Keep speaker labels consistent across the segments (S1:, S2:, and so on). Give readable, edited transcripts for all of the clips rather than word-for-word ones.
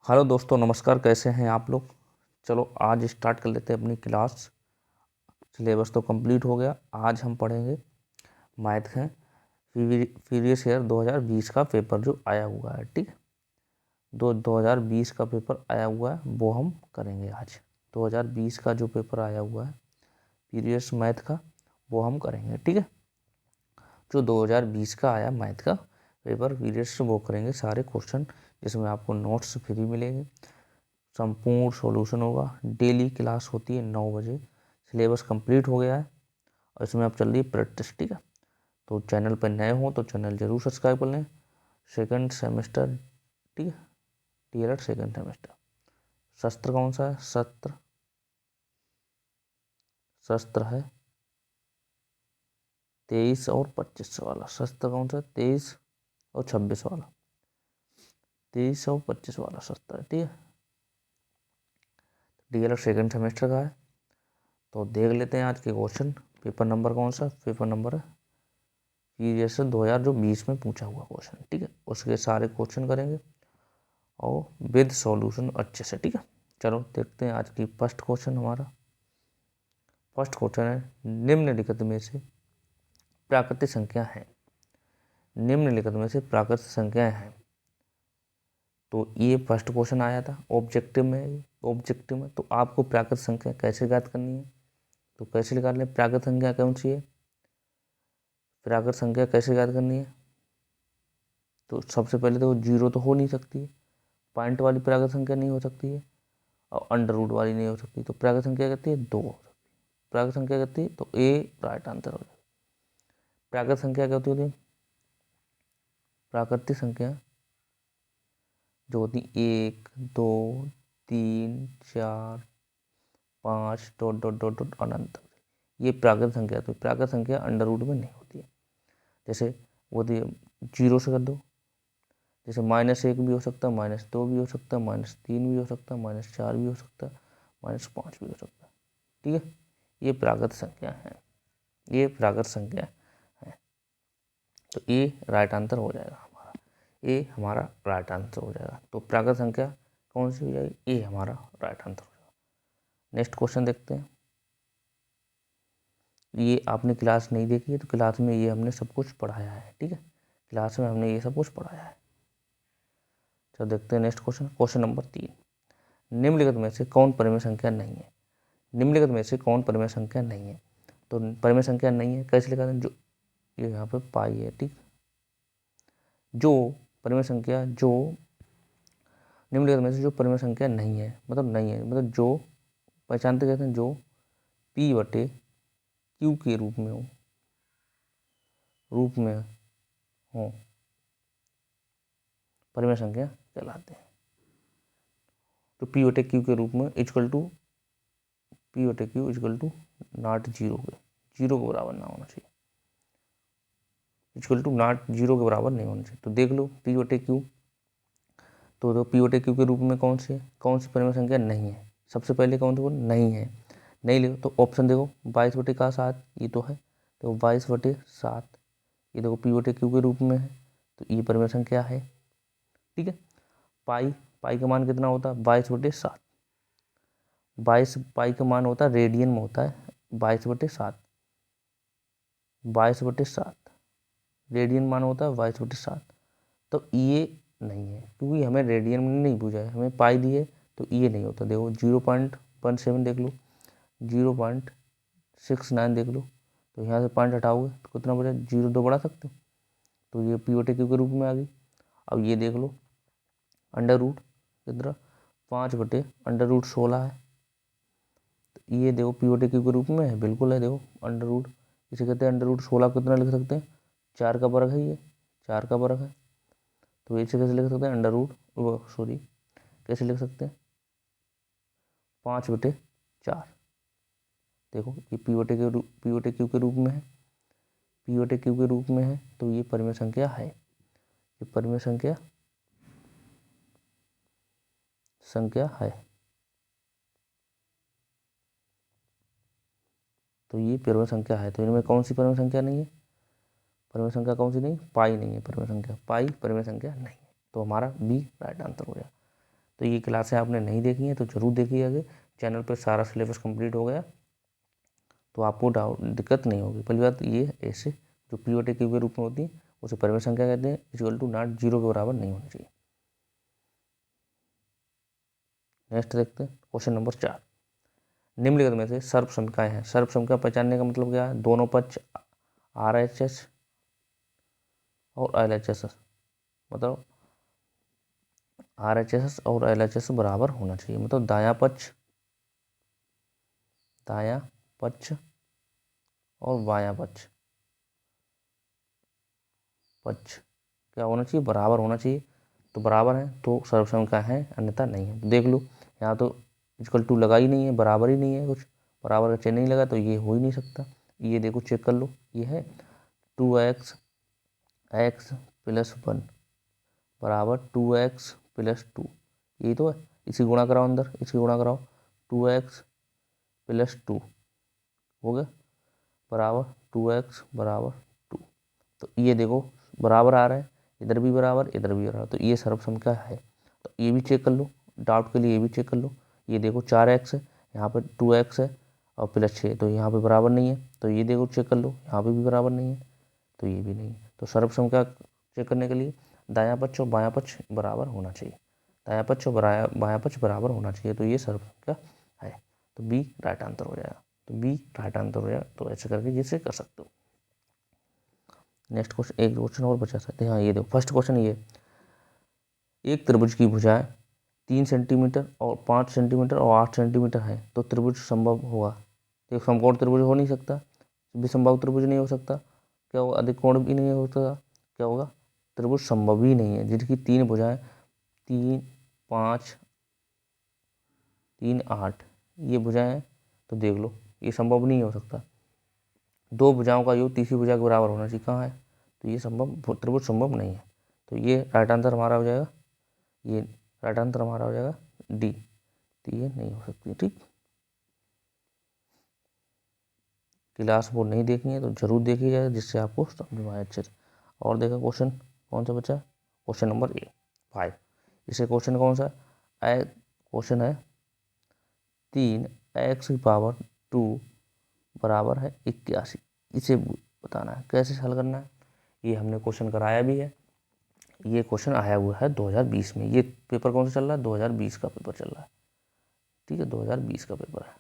S1: Hello दोस्तों, नमस्कार। कैसे हैं आप लोग। चलो आज स्टार्ट कर लेते हैं अपनी क्लास। सिलेबस तो कंप्लीट हो गया। आज हम पढ़ेंगे मैथ है प्रीवियस ईयर 2020 का पेपर जो आया हुआ है। ठीक है, 2020 का पेपर आया हुआ है वो हम करेंगे आज। 2020 का जो पेपर आया हुआ है प्रीवियस मैथ का वो हम करेंगे। ठीक है, जो 2020 का आया मैथ का पेपर प्रीवियस वो करेंगे सारे क्वेश्चन, जिसमें आपको नोट्स फ्री मिलेंगे। संपूर्ण सॉल्यूशन होगा। डेली क्लास होती है 9 बजे। सिलेबस कंप्लीट हो गया है और इसमें अब चल रही है प्रैक्टिस। ठीक है, तो चैनल पर नए हो तो चैनल जरूर सब्सक्राइब कर लें। सेकंड सेमेस्टर, ठीक है, टीएलएड सेकंड सेमेस्टर। शस्त्र कौन सा है? शस्त्र है 23 और 25 वाला। शस्त्र कौन सा है? 23 और 26 वाला। 23 और 25 वाला शस्त्र है। ठीक है, टीएलएड सेकंड सेमेस्टर का है। तो देख लेते हैं आज के क्वेश्चन। पेपर नंबर कौन सा? पेपर नंबर है प्रीवियस 2020 में पूछा हुआ क्वेश्चन। ठीक है, उसके सारे क्वेश्चन करेंगे और विद सॉल्यूशन अच्छे से। ठीक है, चलो देखते हैं आज की फर्स्ट क्वेश्चन। हमारा फर्स्ट क्वेश्चन है निम्नलिखित में से प्राकृतिक संख्या है। निम्नलिखित में से प्राकृतिक संख्याएं हैं। तो ये फर्स्ट क्वेश्चन आया था ऑब्जेक्टिव में। ऑब्जेक्टिव में तो आपको प्राकृतिक संख्या कैसे ज्ञात करनी है, तो कैसे निकाल लें प्राकृतिक संख्या कौन सी है। प्राकृतिक संख्या कैसे ज्ञात करनी है, तो सबसे पहले तो जीरो तो हो नहीं सकती है, पॉइंट वाली प्राकृत संख्या नहीं हो सकती है, और अंडर रूट वाली नहीं हो सकती। तो प्राकृत संख्या कहती है दो हो सकती है। प्राकृत संख्या कहती है, तो ए राइट आंसर हो जाएगा। प्राकृत संख्या क्या होती है? प्राकृतिक संख्या जो होती 1 2 3 4 5 डॉट डॉट डॉट डॉट अनंत, ये प्राकृत संख्या। तो प्राकृत संख्या अंडर रूट में नहीं होती है। जैसे वो जीरो से कर दो, जैसे -1 भी हो सकता है, -2 भी हो सकता है, -3 भी हो सकता है, -4 भी हो सकता है, -5 भी हो सकता है। ठीक है, ये प्राकृत संख्या है। ये प्राकृत संख्या है। तो ए राइट आंसर हो जाएगा हमारा। ए हमारा राइट आंसर हो जाएगा। तो प्राकृत संख्या कौन सी हो जाएगी? ए हमारा राइट आंसर हो जाएगा। नेक्स्ट क्वेश्चन देखते हैं। ये आपने क्लास नहीं देखी है तो क्लास में ये हमने सब कुछ पढ़ाया है। ठीक है, क्लास में हमने ये सब कुछ पढ़ाया है। चलो देखते हैं नेक्स्ट क्वेश्चन। क्वेश्चन नंबर 3, निम्नलिखित में से कौन परिमेय संख्या नहीं है। निम्नलिखित में से कौन परिमेय संख्या नहीं है। तो परिमेय संख्या नहीं है कैसे लिखा था? जो ये यहाँ पे पाई है। ठीक, जो परिमेय संख्या जो निम्नलिखित में से जो परिमेय संख्या नहीं है, मतलब नहीं है, मतलब जो पहचानते कहते हैं जो P बटे Q के रूप में हो परिमेय संख्या कहलाते हैं। तो P बटे Q के रूप में इक्वल टू P बटे Q equal to not zero के, जीरो के बराबर ना होना चाहिए। इक्वल टू नॉट जीरो के बराबर नहीं होना चाहिए। तो देख लो P बटे Q, तो P बटे Q के रूप में कौन सी परिमेय संख्या नहीं है। सबसे पहले कौन सी बोल नहीं है, नहीं ले तो ऑप्शन देखो 22 बटे का 7 ये तो है, तो 22 बटे 7 ये देखो P बटे Q के रूप में है, तो ये परिमेय संख्या है। ठीक है, पाई का मान कितना होता है? 22 बटे 7। 22 पाई का मान होता है रेडियन में होता है 22 बटे 7। 22 बटे 7 रेडियन मान होता है 22 बटे 7। तो ये नहीं है क्योंकि हमें रेडियन में नहीं पूछा है, हमें पाई दी है, तो ये नहीं होता। देखो 0.17 देख लो, 0.69 देख लो, तो यहाँ से पॉइंट हटाओगे तो कितना बचा? 0 बढ़ा सकते हो, तो ये P बटे Q के रूप में आ गई। अब ये देख लो अंडर रूट कितना? 5 बटे अंडर रूट 16 है। तो ये देखो P बटे Q के रूप में है, बिल्कुल है। देखो अंडर रूट, इसे कहते हैं अंडर रूट 16 कितना लिख सकते हैं? 4 का वर्ग है, ये 4 का वर्ग है। तो इसे कैसे लिख सकते हैं? अंडर रूट सॉरी कैसे लिख सकते हैं? 5 बटे 4। देखो ये P बटे Q के रूप में है, P बटे Q के रूप में है, तो ये परिमेय संख्या है। ये परिमेय संख्या है। तो ये परिमेय संख्या है। तो इनमें कौन सी परिमेय संख्या नहीं है? परिमेय संख्या कौन सी नहीं? पाई नहीं है परिमेय संख्या, पाई परिमेय संख्या नहीं है। तो हमारा बी राइट आंसर हो गया। तो ये क्लासें आपने नहीं देखी हैं तो ज़रूर देखिएगा। चैनल पर सारा सिलेबस कंप्लीट हो गया तो आपको दिक्कत नहीं होगी। पहली बात ये ऐसे जो पी और टी के रूप में होती है उसे परिमेय संख्या कहते हैं, इक्वल टू नॉट 0 के बराबर नहीं होनी चाहिए। नेक्स्ट देखते हैं क्वेश्चन नंबर 4। निम्नलिखित में से सर्वसंख्याएं हैं। सर्वसंख्या पहचानने का मतलब क्या है? दोनों पक्ष RHS और LHS, मतलब RHS और LHS बराबर होना चाहिए। मतलब दायां पक्ष और बायां पक्ष क्या होना चाहिए? बराबर होना चाहिए। तो बराबर है तो सर्वसंख्या है, अन्यथा नहीं है। देख लो यहाँ तो इक्वल टू लगा ही नहीं है, बराबर ही नहीं है, कुछ बराबर का चिन्ह नहीं लगा तो ये हो ही नहीं सकता। ये देखो चेक कर लो, ये है 2x + 1 बराबर 2x + 2, यही तो है। इसी गुणा कराओ, अंदर इसी गुणा कराओ, 2x + 2 हो गया बराबर 2x = 2। तो ये देखो बराबर आ रहा है, इधर भी बराबर इधर भी बराबर, तो ये सर्वसंख्या है। तो ये भी चेक कर लो, डाउट के लिए ये भी चेक कर लो। ये देखो 4x है, यहाँ पे 2x है और +6, तो यहाँ पे बराबर नहीं है। तो ये देखो चेक कर लो, यहाँ पे भी बराबर नहीं है, तो ये भी नहीं है। तो सर्वसंख्या चेक करने के लिए दायां पक्ष और बायां पक्ष बराबर होना चाहिए, दायां पक्ष और बायां पक्ष बराबर होना चाहिए, तो ये सर्वसंख्या है। तो बी राइट आंसर हो जाएगा। तो बी राइट आंसर हो जाएगा। तो ऐसे करके जिससे कर सकते हो। नेक्स्ट क्वेश्चन, एक क्वेश्चन और बचा सकते हैं। हाँ ये देखो फर्स्ट क्वेश्चन, ये एक त्रिभुज की भुजाएं 3 सेंटीमीटर और 5 सेंटीमीटर और 8 सेंटीमीटर है, तो त्रिभुज संभव होगा। तो समकोण त्रिभुज हो नहीं सकता, विसंबाहु त्रिभुज नहीं हो सकता, क्या होगा? अधिक कोण भी नहीं हो सकता, क्या होगा? त्रिभुज संभव ही नहीं है जिनकी 3 भुजाएं 3, 5, 3, 8 ये भुजाएं, तो देख लो ये संभव नहीं हो सकता। 2 भुजाओं का योग तीसरी भुजा के बराबर होना चाहिए, कहाँ है? तो ये संभव, त्रिभुज संभव नहीं है। तो ये राइट आंसर हमारा हो जाएगा, ये राइट आंसर हमारा हो जाएगा डी। तो ये नहीं हो सकती। ठीक, क्लास वो नहीं देखनी है तो जरूर देखी जाए, जिससे आपको समझ में आए अच्छे से। और देखा क्वेश्चन कौन सा बचा? Question number 5। इसे क्वेश्चन कौन सा क्वेश्चन है? 3x⁻² बराबर है 81। इसे बताना है, कैसे हल करना है। ये हमने क्वेश्चन कराया भी है, ये क्वेश्चन आया हुआ है 2020 में। ये पेपर कौन सा चल रहा है? 2020 का पेपर चल रहा है। ठीक है, 2020 का पेपर है।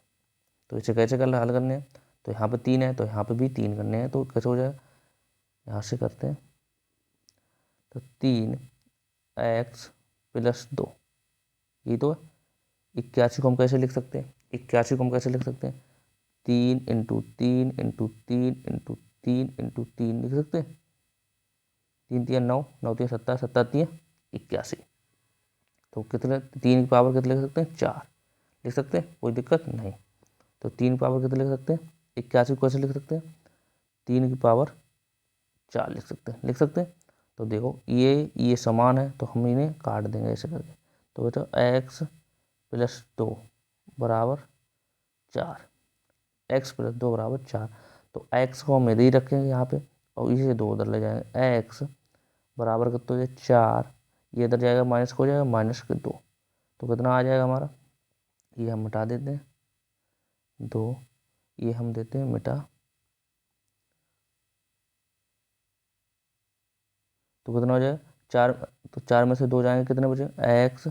S1: तो इसे कैसे करना हल करने हैं? तो यहाँ पे 3 है तो यहाँ पे भी 3 करने हैं, तो कैसे हो जाएगा? यहाँ से करते हैं, तो 3x + 2 ये तो है। 81 को हम कैसे लिख सकते हैं? 81 को हम कैसे लिख सकते हैं? 3 × 3 × 3 × 3 × 3 लिख सकते हैं। 3 × 3 = 9, 9 × 3 = 17, 17 × 3 = 81। तो कितने 3 की पावर कितने लिख सकते हैं? 4 लिख सकते हैं, कोई दिक्कत नहीं। तो 3 की पावर कितने लिख सकते हैं? 81 को कैसे लिख सकते हैं? 3 की पावर 4 लिख सकते हैं। तो देखो ये समान है तो हम इन्हें काट देंगे ऐसे करके। तो बेटा x + 2 बराबर 4, x + 2 बराबर 4। तो x को हम इधर ही रखेंगे यहाँ पे और इसे 2 उधर ले जाएंगे। x बराबर कितना हो जाए? 4, ये इधर जाएगा माइनस हो जाएगा -2। तो कितना आ जाएगा हमारा? ये हम मिटा देते हैं 2, ये हम देते हैं मिटा। तो कितना हो जाएगा? 4, तो 4 में से 2 जाएंगे, कितने बचेंगे? x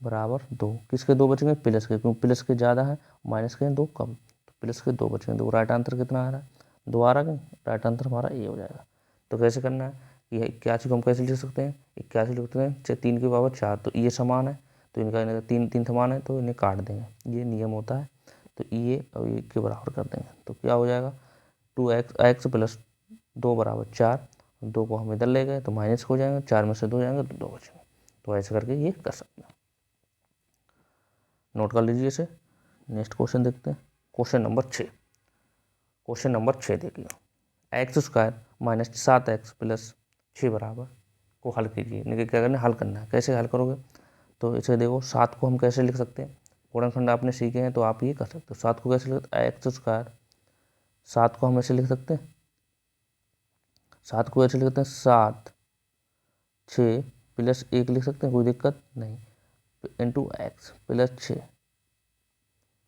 S1: बराबर 2। किसके 2 बचेंगे? प्लस के, क्योंकि प्लस के ज़्यादा है, माइनस के 2 कम, तो प्लस के 2 बचेंगे। तो राइट आंसर कितना आ रहा है? 2 आ रहा है। राइट आंसर हमारा ये हो जाएगा। तो कैसे करना है कि 81 को हम कैसे लिख सकते हैं? 81 लिख सकते हैं 3 की पावर 4, तो ये समान है तो इनका 3 समान है तो इन्हें काट देंगे, ये नियम होता है। तो ये और ये के बराबर कर देंगे, तो क्या हो जाएगा? 2x + 2 बराबर 4, 2 को हम इधर ले गए तो माइनस हो जाएंगे, 4 में से 2 जाएंगे तो 2 बचेंगे। तो ऐसे करके ये कर सकते हैं, नोट कर लीजिए इसे। नेक्स्ट क्वेश्चन देखते हैं, क्वेश्चन नंबर 6। क्वेश्चन नंबर 6 देखिए, x² - 7x + 6 बराबर को हल कीजिए। क्या करना है? हल करना है। कैसे हल करोगे? तो इसे देखो 7 को हम कैसे लिख सकते हैं? गुणनखंड आपने सीखे हैं तो आप ये कर सकते हो। 7 को कैसे लिखते हैं? x², 7 को हम ऐसे लिख सकते हैं, 7 को ऐसे लिखते हैं 7, 6 + 1 लिख सकते हैं, कोई दिक्कत नहीं। Into x plus 6।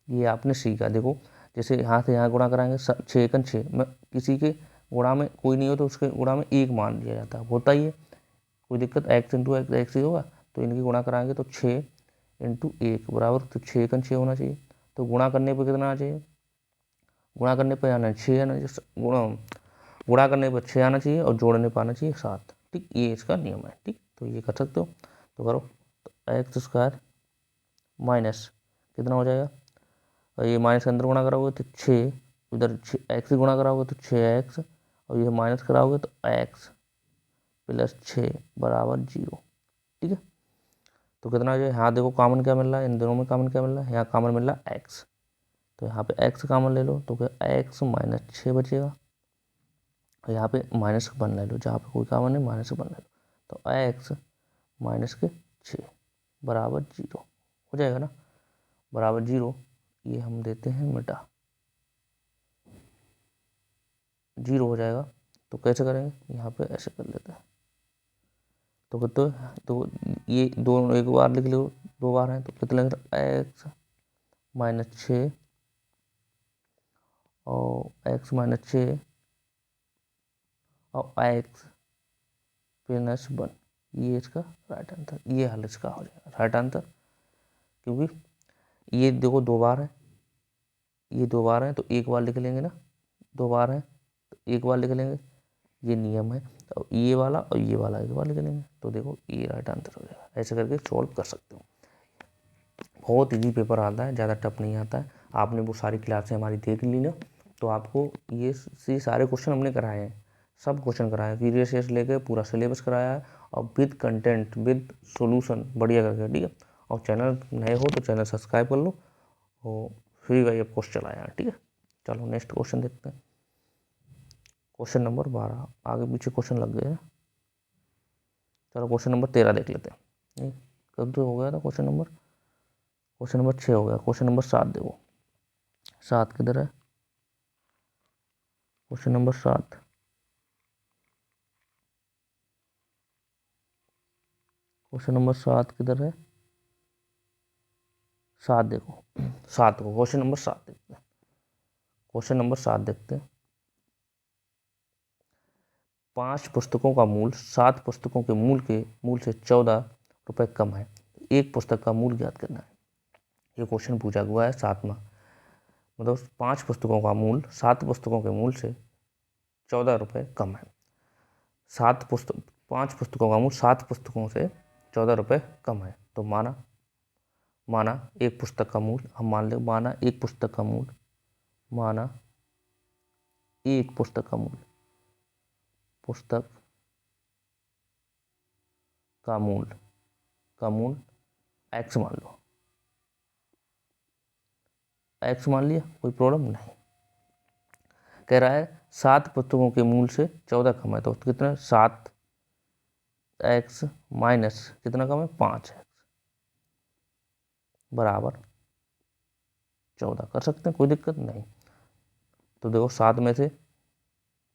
S1: ये आपने सीखा। देखो जैसे यहाँ से यहाँ गुणा कराएंगे 6 एकन 6 में किसी के गुणा में कोई नहीं हो तो उसके गुणा में 1 मान दिया जाता है, होता ही है, कोई दिक्कत। एक्स इंटू एक्स एक्स ही होगा, तो इनकी गुणा कराएंगे तो 6 इंटू 1 बराबर, तो 6 एकन 6 होना चाहिए। तो गुणा करने पर कितना आना चाहिए, गुणा करने पर आना 6 आना चाहिए, गुणा करने पर 6 आना चाहिए और जोड़ने पर आना चाहिए 7। ठीक, ये इसका नियम है। ठीक, तो ये कर सकते हो। तो करो, तो एक्स स्क्वायर माइनस कितना हो जाएगा, और ये माइनस के अंदर गुणा कराओगे तो 6, इधर एक्स गुणा कराओगे तो 6x, और ये माइनस कराओगे तो x प्लस 6 बराबर 0। ठीक है, तो कितना हो जाए, यहाँ देखो कॉमन क्या मिल रहा है, इन दोनों में कॉमन क्या मिल रहा है, यहाँ कॉमन मिल रहा है x, तो यहाँ पे x कॉमन ले लो तो क्या x माइनस 6 बचेगा, और यहाँ पे माइनस 1 ले लो, जहाँ पे कोई कॉमन नहीं माइनस 1 ले लो, तो x माइनस के 6 बराबर 0 हो जाएगा ना, बराबर 0। ये हम देते हैं मिटा, 0 हो जाएगा। तो कैसे करेंगे, यहाँ पे ऐसे कर लेते हैं, तो ये दोनों एक बार लिख लो, 2 बार हैं तो कितने एक्स माइनस 6 और एक्स माइनस 6 और एक्स प्लस 1, ये इसका राइट आंसर, ये हल इसका हो जाएगा राइट आंसर। क्योंकि ये देखो 2 बार है, ये 2 बार है तो एक बार लिख लेंगे ना, 2 बार है तो एक बार लिख लेंगे, ये नियम है। तो ये वाला और ये वाला एक बार लिख लेंगे, तो देखो ये राइट आंसर हो जाएगा। ऐसे करके सॉल्व कर सकते हो। बहुत इजी पेपर आता है, ज़्यादा टफ नहीं आता है। आपने वो सारी क्लासें हमारी देख ली ना, तो आपको ये सारे क्वेश्चन हमने कराए हैं, सब क्वेश्चन कराए हैं, प्रीवियस ईयर से लेकर पूरा सिलेबस कराया है, और विद कंटेंट विद सॉल्यूशन बढ़िया करके। ठीक है, और चैनल नए हो तो चैनल सब्सक्राइब कर लो, और फ्री वाई ऑफ कोर्स चलाया है। ठीक है, चलो नेक्स्ट क्वेश्चन देखते हैं। क्वेश्चन नंबर 12, आगे पीछे क्वेश्चन लग गए हैं। चलो क्वेश्चन नंबर 13 देख लेते हैं। नहीं, कब तो हो गया था क्वेश्चन नंबर 6 हो गया। क्वेश्चन नंबर 7 देखो, 7 किधर है, क्वेश्चन नंबर 7, क्वेश्चन नंबर 7 किधर है, 7 देखो, 7 को क्वेश्चन नंबर 7 देखते हैं। क्वेश्चन नंबर 7 देखते हैं। 5 पुस्तकों का मूल 7 पुस्तकों के मूल से 14 रुपए कम है, एक पुस्तक का मूल ज्ञात करना है। ये क्वेश्चन पूछा हुआ है 7वां, मतलब 5 पुस्तकों का मूल 7 पुस्तकों के मूल से 14 रुपए कम है। 5 पुस्तकों का मूल 7 पुस्तकों से 14 रुपए कम है, तो माना एक पुस्तक का मूल, हम मान ले माना एक पुस्तक का मूल, माना एक पुस्तक का मूल, पुस्तक का मूल एक्स मान लो, एक्स मान लिया, कोई प्रॉब्लम नहीं। कह रहा है 7 पुस्तकों के मूल से 14 कम है, तो कितना 7 एक्स माइनस कितना कम है 5 एक्स बराबर 14 कर सकते हैं, कोई दिक्कत नहीं। तो देखो 7 में से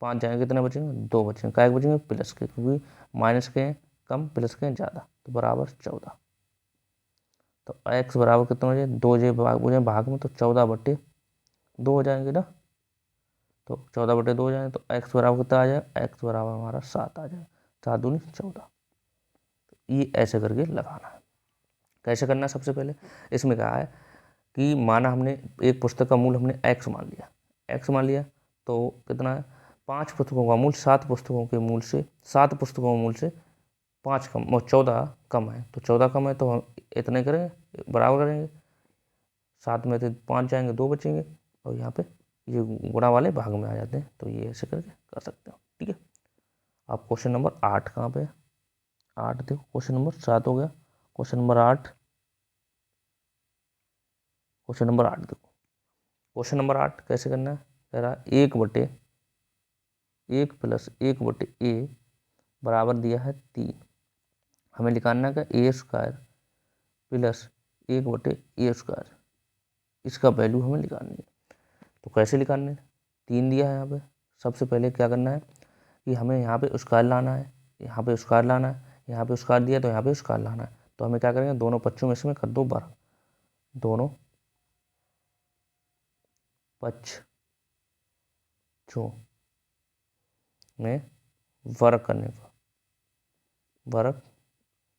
S1: 5 जाएंगे, कितने बचेंगे 2 बचेंगे, क्या बचेंगे प्लस के, क्योंकि माइनस के कम प्लस के ज़्यादा, तो बराबर 14। तो एक्स बराबर कितना हो जाए 2 जे भाग में, तो 14/2 हो जाएंगे ना, तो 14/2 हो जाए, तो एक्स बराबर कितना आ जाए, एक्स बराबर हमारा 7 आ जाए, 7 दूनी 14। ये ऐसे करके लगाना है। कैसे करना है, सबसे पहले इसमें कहा है कि माना हमने एक पुस्तक का मूल हमने एक्स मान लिया, तो कितना है 5 पुस्तकों का मूल 7 पुस्तकों के मूल से 5 कम और 14 कम है, तो 14 कम है तो हम इतने करेंगे बराबर करेंगे, 7 में से 5 जाएंगे 2 बचेंगे, और यहाँ पे ये गुणा वाले भाग में आ जाते हैं, तो ये ऐसे करके कर सकते हो। ठीक है, अब क्वेश्चन नंबर 8 कहाँ पे है, 8 देखो, क्वेश्चन नंबर 7 हो गया, क्वेश्चन नंबर 8, क्वेश्चन नंबर 8 देखो, क्वेश्चन नंबर 8 कैसे करना है, कह रहा 1 प्लस 1/a बराबर दिया है 3, हमें निकालना है ए स्क्वायर प्लस 1/a², इसका वैल्यू हमें निकालनी है। तो कैसे निकालने है, 3 दिया है यहाँ पे, सबसे पहले क्या करना है कि हमें यहाँ पे स्क्वायर लाना है, यहाँ पे स्क्वायर लाना है, यहाँ पे स्क्वायर दिया तो यहाँ पे स्क्वायर लाना है, तो हमें क्या करेंगे, दोनों पक्षों में इसमें कर दो वर्ग, दोनों पक्षों में वर्ग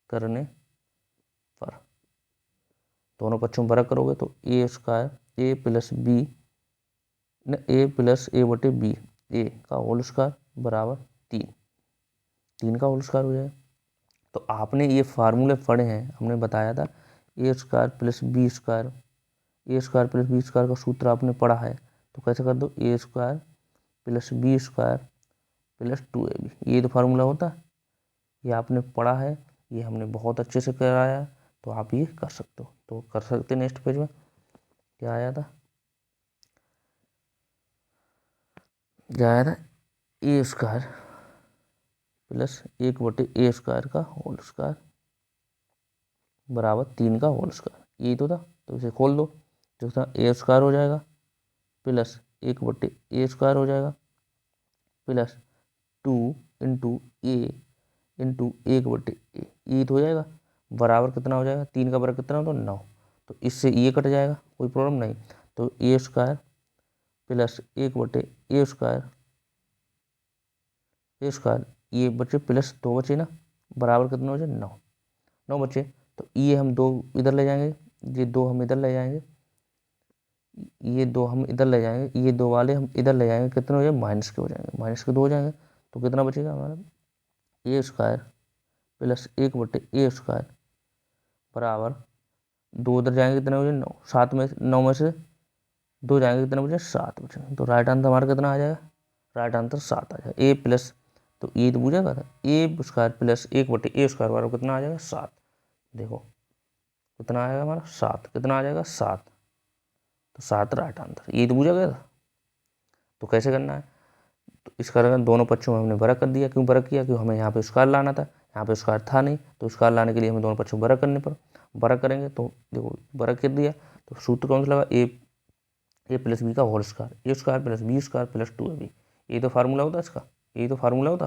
S1: करने पर दोनों पक्षों में वर्ग करोगे तो ए स्क्वायर ए प्लस ए बटे बी ए का होल स्क्वायर बराबर 3 का होल स्क्वायर हो जाएगा। तो आपने ये फार्मूले पढ़े हैं, हमने बताया था A square plus B square का सूत्र आपने पढ़ा है। तो कैसे कर दो, A square plus B square plus 2ab, ये तो फार्मूला होता है, ये आपने पढ़ा है, ये हमने बहुत अच्छे से कराया है, तो आप ये कर सकते हो। तो कर सकते, नेक्स्ट पेज में क्या आया था, ए स्क्वायर प्लस 1/a² का होल स्क्वायर बराबर 3 का होल स्क्वायर, यही तो था। तो इसे खोल दो, जो था ए स्क्वायर हो जाएगा प्लस 1/a² हो जाएगा प्लस 2 इंटू ए इंटू 1/a, ये तो हो जाएगा बराबर कितना हो जाएगा, 3 का बराबर कितना हो तो 9। तो इससे ये कट जाएगा, कोई प्रॉब्लम नहीं। तो ए स्क्वायर प्लस 1/a² ये बचे प्लस 2 बचे ना, बराबर कितना हो जाए 9 बचे। तो ये हम 2 इधर ले जाएंगे, ये 2 हम इधर ले जाएंगे, ये 2 हम इधर ले जाएंगे, ये 2 वाले हम इधर ले जाएंगे, कितने हो जाए माइनस के हो जाएंगे, माइनस के 2 हो जाएंगे। तो कितना बचेगा हमारा, ए स्क्वायर प्लस 1/a² बराबर 2 उधर जाएंगे, कितने बचे 9, 7 में 9 में से 2 जाएंगे, कितने बचे 7 बचे। तो राइट आंसर हमारा कितना आ जाएगा, राइट आंसर 7 आ जाएगा। ए प्लस, तो ये तो पूछा था, ए स्क्वायर प्लस 1/a² बराबर कितना आ जाएगा 7। देखो कितना आएगा हमारा 7, कितना आ जाएगा 7, तो 7 राइट आंसर, ये तो पूछा गया था। तो कैसे करना है, तो इस कारण दोनों पक्षों में हमने वर्ग कर दिया। क्यों वर्ग किया, क्योंकि हमें यहाँ पे स्क्वायर लाना था, यहाँ पे स्क्वायर था नहीं, तो स्क्वायर लाने के लिए हमें दोनों पक्षों में वर्ग करने पर वर्ग करेंगे। तो देखो वर्ग कर दिया, तो सूत्र कौन सा लगा, ए प्लस बी का whole square, A square plus B square plus 2ab, ये तो फार्मूला होता है इसका, ये तो फार्मूला होता।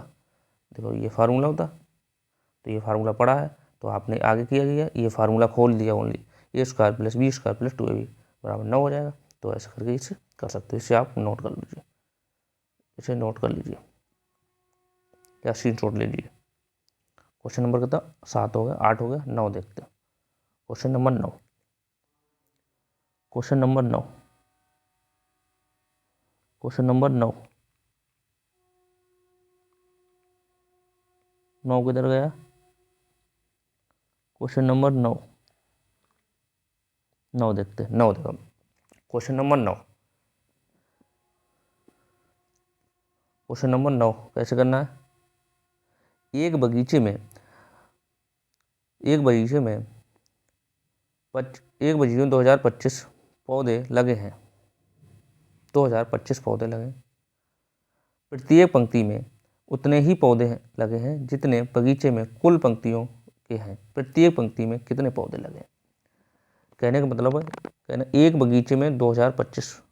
S1: देखो ये फार्मूला होता, तो ये फार्मूला पढ़ा है, तो आपने आगे किया गया, ये फार्मूला खोल दिया only, A square plus B square plus 2ab बराबर 9 हो जाएगा। तो ऐसे करके इसे कर सकते हो, इसे आप नोट कर लीजिए, इसे नोट कर लीजिए या स्क्रीन शॉट ले लीजिए। क्वेश्चन नंबर कितना, 7 हो गया, 8 हो गया, 9 देखते हैं। Question number 9, question number 9, question number 9, 9 किधर गया, क्वेश्चन नंबर 9, 9 देखते हैं। 9 देखो, क्वेश्चन नंबर 9, क्वेश्चन नंबर 9 कैसे करना है, एक बगीचे में 2025 पौधे लगे हैं, 2025 पौधे लगे, प्रत्येक पंक्ति में उतने ही पौधे लगे हैं जितने बगीचे में कुल पंक्तियों के हैं, प्रत्येक पंक्ति में कितने पौधे लगे। कहने का मतलब है, कहना एक बगीचे में 2025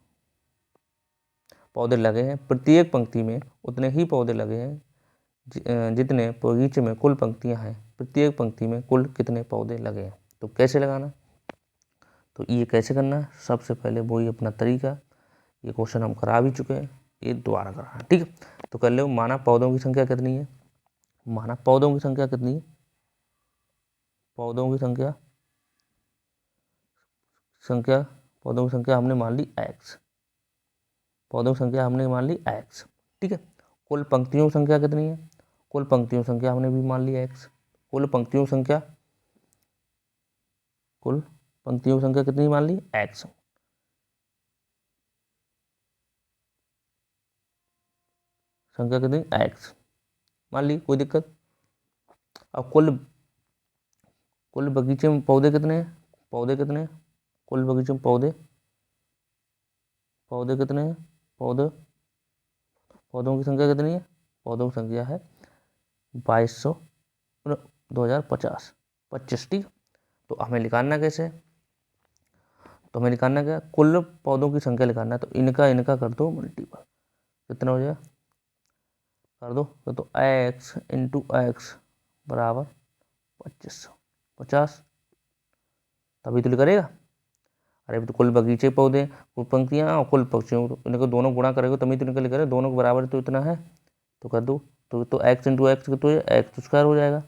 S1: पौधे लगे हैं, प्रत्येक पंक्ति में उतने ही पौधे लगे हैं जितने बगीचे में कुल पंक्तियां हैं, प्रत्येक पंक्ति में कुल कितने पौधे लगे हैं। तो कैसे लगाना, तो ये कैसे करना है, सबसे पहले वही अपना तरीका, ये क्वेश्चन हम करा भी चुके हैं, ये दोबारा कराना, ठीक है। तो कर लो, माना पौधों की संख्या कितनी है, माना पौधों की संख्या कितनी है, पौधों की संख्या पौधों की संख्या हमने मान ली x, पौधों की संख्या हमने मान ली x, ठीक है। कुल पंक्तियों की संख्या कितनी है, कुल पंक्तियों की संख्या हमने भी मान ली x, कुल पंक्तियों की संख्या कितनी मान ली x, संख्या कितनी x मान ली, कोई दिक्कत। अब कुल बगीचे में पौधे कितने हैं, कुल बगीचे में पौधे कितने हैं, पौधों की संख्या कितनी है, पौधों की संख्या है 2200 2050 25, ठीक। तो हमें निकालना कैसे, तो हमें निकालना क्या, कुल पौधों की संख्या निकालना है, तो इनका कर दो मल्टीपल, कितना हो जाएगा कर दो, तो x इंटू एक्स बराबर 2500, 50, तभी तो करेगा। अरे तो कुल बगीचे पौधे, कुल पंक्तियाँ और कुल पक्षियों, इनको दोनों गुणा करेगा तभी तो निकल करे, दोनों के बराबर तो इतना है, तो कर दो। तो एक्स इंटू एक्स तो एक्स स्क्वायर हो जाएगा।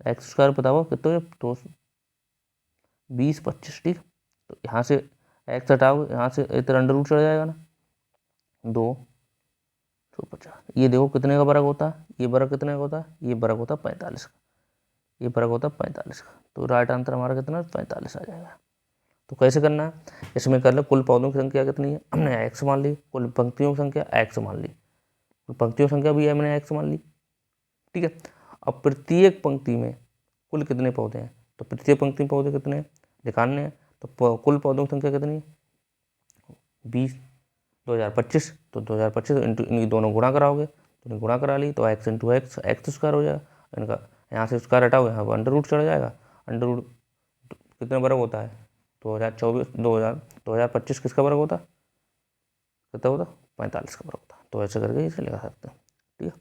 S1: एक्स स्क्वायर बताओ कितना, तो 20 25, ठीक। तो यहाँ से एक्स हटाओ, यहाँ से इधर अंडर रूट चढ़ जाएगा ना, 250। ये देखो कितने का वर्ग होता है, ये वर्ग कितने का होता है, ये वर्ग होता है 45 का, ये वर्ग होता है 45 का। तो राइट आंसर हमारा कितना 45 आ जाएगा। तो कैसे करना है, इसमें कर लो कुल पौधों की संख्या कितनी है, हमने एक्स मान ली, कुल पंक्तियों की संख्या एक्स मान ली, कुल पंक्तियों की संख्या भी हमने एक्स मान ली, ठीक है। अब प्रत्येक पंक्ति में कुल कितने पौधे हैं, तो प्रत्येक पंक्ति में पौधे कितने हैं दिखाने हैं, तो कुल पौधों की संख्या कितनी है 20, 2025, तो 2025 इंटू इनकी दोनों गुणा कराओगे, तो इन्हें गुणा करा ली, तो x into x x square हो जाएगा, इनका यहाँ से स्क्वायर हटाओगे, यहाँ पर अंडर रूट चढ़ जाएगा, अंडर रूट कितने वर्ग होता है 2024, 2025 किसका वर्ग होता है, कितना होता 45 का वर्ग होता है। तो ऐसे करके इसे लगा सकते हैं, ठीक है।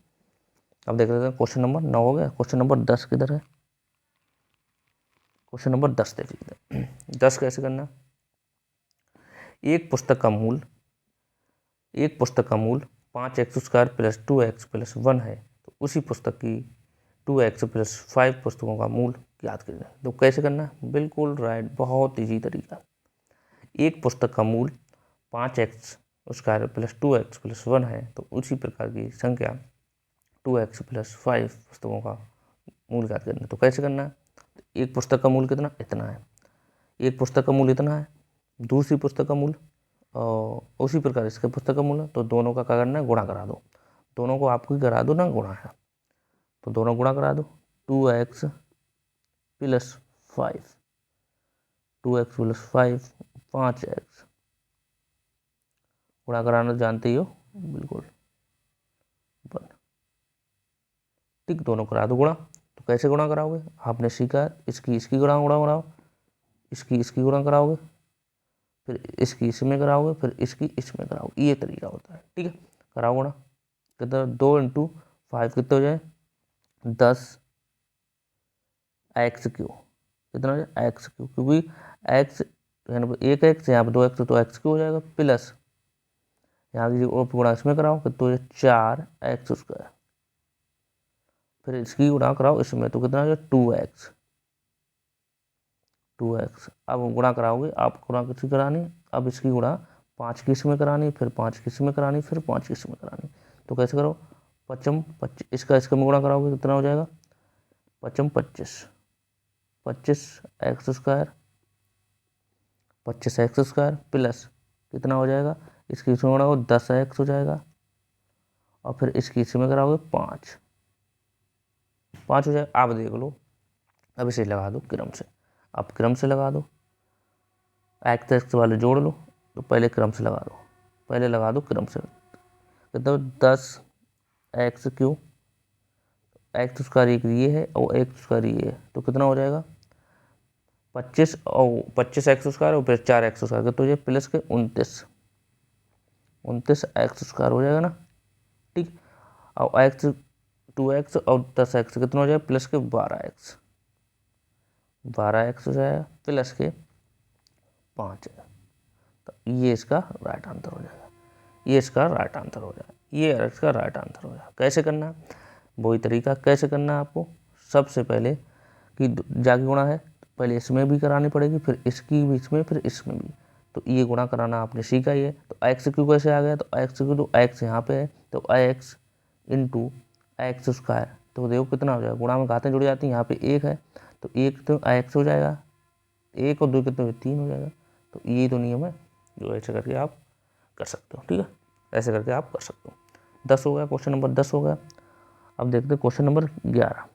S1: अब देख लेते हैं क्वेश्चन नंबर 9 हो गया, क्वेश्चन नंबर 10 किधर है, क्वेश्चन नंबर 10 देख लेते हैं। 10 कैसे करना, एक पुस्तक का मूल 5x square plus 2x plus 1 है, तो उसी पुस्तक की 2x प्लस 5 पुस्तकों का मूल याद करें। तो कैसे करना, बिल्कुल राइट, बहुत ईजी तरीका। एक पुस्तक का मूल 5x square plus 2x plus 1 है, तो उसी प्रकार की संख्या 2x प्लस 5 पुस्तकों का मूल याद करना। तो कैसे करना है, एक पुस्तक का मूल कितना, इतना है, एक पुस्तक का मूल इतना है, दूसरी पुस्तक का मूल उसी प्रकार इसके पुस्तक का मूल है, तो दोनों का क्या करना है, गुणा करा दो, दोनों को आपको ही करा दो ना, गुणा है, तो दोनों गुणा करा दो, 2x plus 5, 2x plus 5 5x, गुणा कराना जानते ही हो बिल्कुल, ठीक, दोनों करा दो गुणा। तो कैसे गुणा कराओगे, आपने सीखा इसकी गुणा गुणा कराओ, इसकी गुणा कराओगे, फिर इसकी इसमें कराओगे, फिर इसकी इसमें कराओगे, ये तरीका होता है, ठीक है। कराओ गुणा, कितना 2 इंटू 5 कितना हो जाए 10 एक्स क्यू, कितना हो जाए एक्स क्यू, क्योंकि एक्स एक एक्स यहाँ पे 2 एक्स, तो एक्स क्यू हो जाएगा, प्लस यहाँ की गुणा इसमें कराओ कितना हो जाए 4 एक्स स्क्वायर, फिर इसकी गुणा कराओ इसमें, तो कितना हो जाए 2x, 2x। अब गुणा कराओगे, आप गुणा किसकी करानी, अब इसकी गुणा 5 की इसमें करानी, फिर 5 की इसमें करानी, फिर 5 की इसमें करानी। तो कैसे करो, 25 25 इसका में गुणा कराओगे कितना हो जाएगा 25 25 25 x square, 25 x square plus कितना हो जाएगा, इसकी इसमें गुणा हो 10 एक्स हो जाएगा, और फिर इसकी इसमें कराओगे 5 5 हो जाएगा। आप देख लो, अब इसे लगा दो क्रम से, आप क्रम से लगा दो, एक्स एक्स वाले जोड़ लो, तो पहले क्रम से लगा दो, पहले लगा दो क्रम से, कितना 10 एक्स क्यू, एक्स स्क्वायर एक ये है और एक्स स्क्वायर ये है, तो कितना हो जाएगा 25 और 25 एक्स स्क्वायर और फिर 4 एक्स स्क्वायर, तो ये प्लस के 29 एक्स स्क्वायर हो जाएगा ना, ठीक। और एक्स 2x और 10 एक्स कितना हो जाएगा प्लस के 12 एक्स हो जाएगा, प्लस के 5 है, तो ये इसका राइट आंसर हो जाएगा, ये इसका राइट आंसर हो जाएगा, ये इसका राइट आंसर हो जाएगा। कैसे करना है, वही तरीका कैसे करना है आपको, सबसे पहले कि जाके गुणा है, पहले इसमें भी करानी पड़ेगी, फिर इसकी बीच में, फिर इसमें भी, तो ये गुणा कराना आपने सीखा ही है। तो एक्स क्यू कैसे आ गया, तो एक्स क्यू, तो एक्स यहाँ पे है, तो एक्स इंटू एक्स स्क्वायर, तो देखो कितना हो जाएगा, गुणा में घातें जुड़ जाती हैं, यहाँ पे 1 है, तो 1 तो एक्स हो जाएगा, 1 और 2 कितने 3 हो जाएगा। तो ये तो नियम है जो ऐसे करके आप कर सकते हो, ठीक है, ऐसे करके आप कर सकते हो। 10 हो गया, क्वेश्चन नंबर 10 हो गया। अब देखते हैं क्वेश्चन नंबर 11।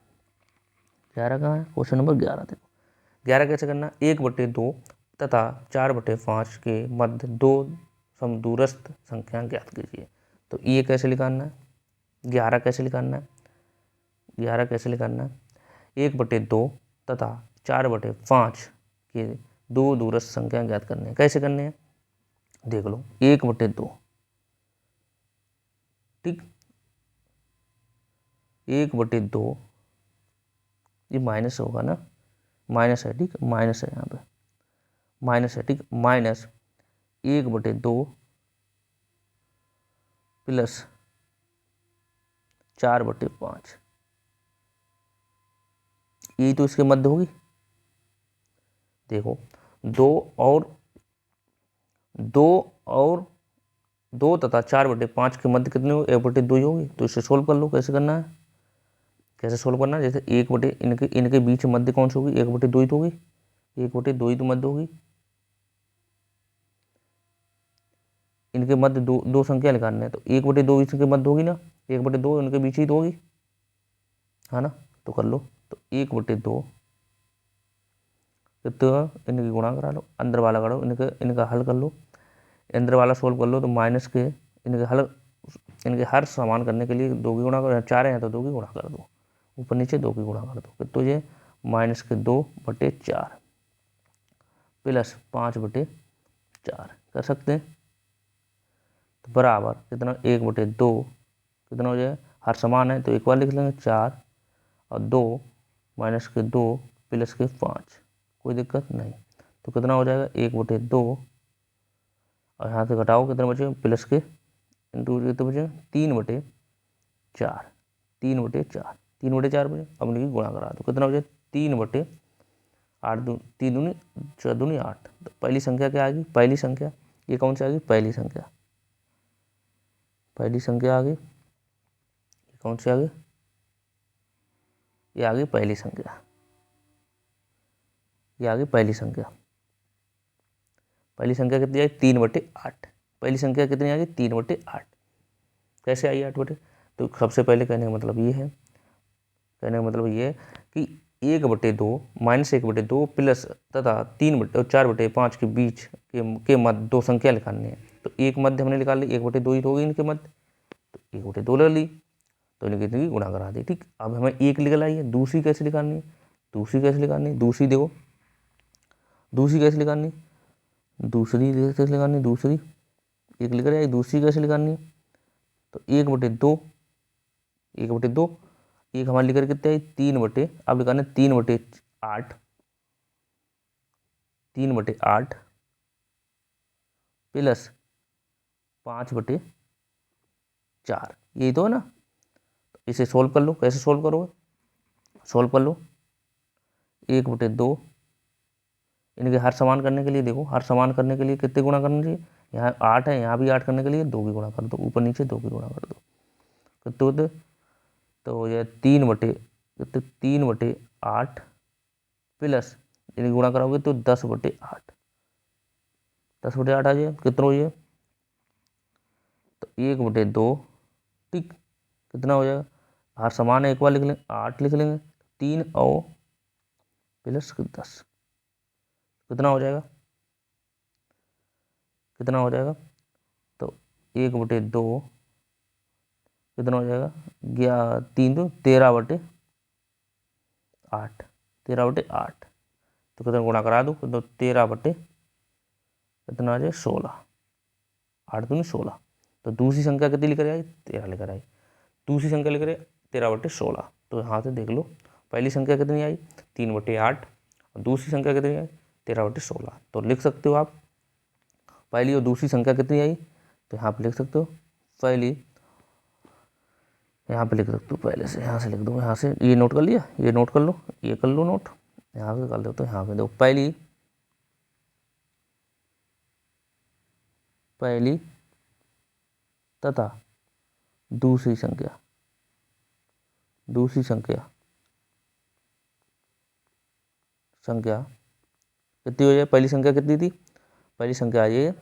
S1: 11 कहाँ है, क्वेश्चन नंबर 11 देखो, 11 कैसे करना, 1/2 तथा 4/5 के मध्य 2 समदूरस्थ संख्या ज्ञात कीजिए। तो ये कैसे निकालना है, 11 कैसे निकालना है, 11 कैसे निकालना है, 1/2 तथा 4/5 के 2 दूरस्थ संख्या ज्ञात करने हैं। कैसे करने हैं, देख लो, 1/2, ठीक, 1/2 ये माइनस होगा ना, माइनस है, ठीक, माइनस है यहाँ पे, माइनस है, ठीक, माइनस 1/2 प्लस 4/5, ये तो इसके मध्य होगी। देखो 2 तथा 4/5 के मध्य कितने हो, 1/2 ही होगी। तो इसे सोल्व कर लो। कैसे करना है, कैसे सोल्व करना है, जैसे इनके बीच मध्य कौन सी होगी, 1/2 ही तो होगी, 1/2 ही तो मध्य होगी। इनके मध्य दो संख्या निकालने हैं, तो 1/2 इसके मध्य होगी ना, 1/2 इनके बीच ही तो होगी, है ना। तो कर लो, तो 1/2 कितने, इनकी गुणा करा लो, अंदर वाला करो, इनका हल कर लो, अंदर वाला सोल्व कर लो। तो माइनस के इनके हर समान करने के लिए 2 की गुणा करो, 4 हैं तो 2 की गुणा कर दो, ऊपर नीचे 2 की गुणा कर दो। तो ये -2/4 प्लस 5/4 कर सकते हैं। तो बराबर कितना, 1/2 कितना हो जाएगा, हर समान है तो एक बार लिख लेंगे 4 और 2 -2 प्लस 5, कोई दिक्कत नहीं। तो कितना हो जाएगा 1/2 और यहाँ से घटाओ कितना बचे, प्लस के इंटू कितने बचे 3/4, 3/4, 3/4 बचे। अब इनकी गुणा करा दो, कितना बचे 3/8, 3 दूनी 4 दूनी 8। तो पहली संख्या क्या आएगी, पहली संख्या ये कौन सी आएगी, पहली संख्या, पहली संख्या आ गई, कौन सी आ गई, ये आ गई पहली संख्या, ये आ गई पहली संख्या। पहली संख्या कितनी आई, 3/8, पहली संख्या कितनी आ गई 3/8। कैसे आई 8 बटे, तो सबसे पहले कहने का मतलब ये है, कहने का मतलब ये है कि 1/2 -1/2 प्लस तथा 4/5 के बीच के मध्य 2 संख्या निकालनी है। तो एक मध्य हमने निकाल ली, 1/2 ही तो होगी इनके मध्य, तो 1/2 ले ली, तो इनकी गुणा करा दी, ठीक। अब हमें एक निकल आई है, दूसरी कैसे निकालनी है, दूसरी कैसे निकालनी, दूसरी देखो, दूसरी कैसे निकालनी, दूसरी कैसे निकालनी, दूसरी एक निकल आई, दूसरी कैसे निकालनी है, तो 1/2, 1/2 एक हमारे लिखकर कितने आई 3 अब लिखाना 3/8, 3/8 प्लस 5/4, यही तो है ना। तो इसे सोल्व कर लो, कैसे सोल्व करोगे, सोल्व कर लो 1/2, इनके हर समान करने के लिए देखो, हर समान करने के लिए कितने गुणा करना चाहिए, यहाँ 8 है, यहाँ भी 8 करने के लिए 2 की गुणा कर दो, ऊपर नीचे 2 की गुणा कर दो, कितने होते, तो ये 3/8 प्लस इनकी गुणा कराओगे तो 10/8, 10/8 आ जाए, कितना हो जाए, तो 1/2, ठीक, कितना हो जाएगा, हर समान है, एक बार लिख लेंगे 8 लिख लेंगे, 3 और प्लस 10 कितना हो जाएगा, कितना हो जाएगा, तो 1/2 कितना हो जाएगा, 3 तो 13/8, 13/8, तो कितना गुणा करा दो, तो 13 कितना आ जाए 16, 8 दूनी 16। तो दूसरी संख्या कितनी लेकर आई, 13 लेकर आई, दूसरी संख्या लेकर आई 13/16। तो यहाँ से देख लो पहली संख्या कितनी आई 3/8 और दूसरी संख्या कितनी आई 13/16। तो लिख सकते हो आप पहली और दूसरी संख्या कितनी आई, तो यहाँ पे लिख सकते हो पहली, यहाँ पे लिख सकते हो पहले से, यहाँ से लिख दो, यहाँ से ये नोट कर लिया, ये नोट कर लो, ये कर लो नोट, यहाँ से कर लो, तो यहाँ पे देखो पहली तथा दूसरी संख्या, दूसरी संख्या कितनी हो जाए, पहली संख्या कितनी थी, पहली संख्या आ जाए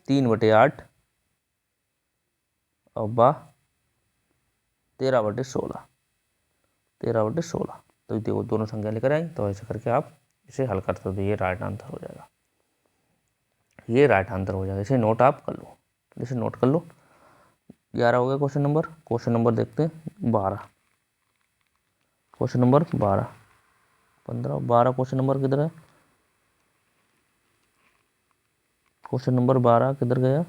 S1: 3/8 और 13/16, 13/16। तो देखो दोनों संख्या लेकर आई, तो ऐसे करके आप इसे हल कर सकते हो, ये राइट आंसर हो जाएगा, ये राइट आंसर हो जाएगा। इसे नोट आप कर लो, इसे नोट कर लो। 11 हो गया क्वेश्चन नंबर। क्वेश्चन नंबर देखते हैं 12, क्वेश्चन नंबर 12, 15, 12 क्वेश्चन नंबर किधर है, क्वेश्चन नंबर 12 किधर गया,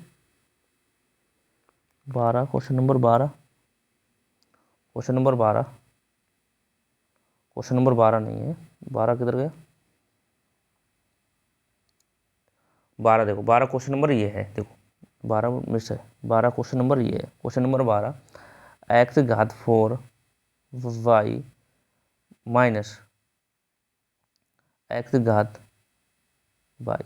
S1: 12 question number 12, question number 12, question number 12 नहीं है, 12 किधर गया, 12 देखो, 12 क्वेश्चन नंबर ये है, देखो 12 में से 12 क्वेश्चन नंबर ये है। क्वेश्चन नंबर 12, x घात 4 y माइनस x घात y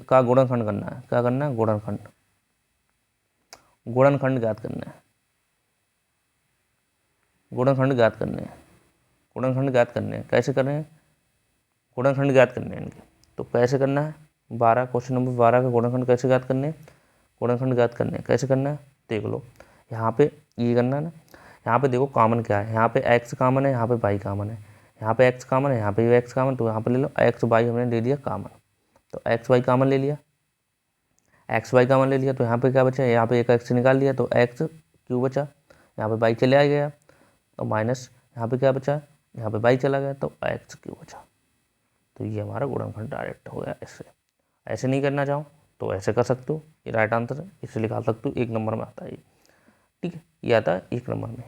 S1: का गुणनखंड करना है। क्या करना है? गुणनखंड, गुणनखंड ज्ञात करना है, गुणनखंड ज्ञात करने हैं, गुणनखंड ज्ञात करने हैं। कैसे कर रहे हैं? गुणनखंड ज्ञात करने हैं इनके। तो कैसे करना है? 12 क्वेश्चन नंबर 12 का गुणनखंड कैसे ज्ञात करने हैं? गुणनखंड ज्ञात करने हैं। कैसे करना है देख लो। यहाँ पे ये करना है ना, यहाँ पे देखो कॉमन क्या है, यहाँ पे x कॉमन है, यहाँ पे y कॉमन है, यहाँ पे x कॉमन है, यहाँ पे x कॉमन, तो यहाँ पे ले लो x y हमने ले लिया कॉमन, तो x y कॉमन ले लिया, एक्स वाई कॉमन ले लिया, तो यहाँ पे क्या बचा? यहाँ पे एक एक्स निकाल लिया तो एक्स क्यू बचा, यहाँ पे बाई चले आ गया तो माइनस, यहाँ पे क्या बचा? यहाँ पे बाई चला गया तो एक्स क्यू बचा। तो ये हमारा गुणनखंड डायरेक्ट हो गया। ऐसे ऐसे नहीं करना चाहो तो ऐसे कर सकते हो, ये राइट आंसर है, इसे निकाल सकते हो। 1 नंबर में आता है ये, ठीक है, ये आता है 1 नंबर में,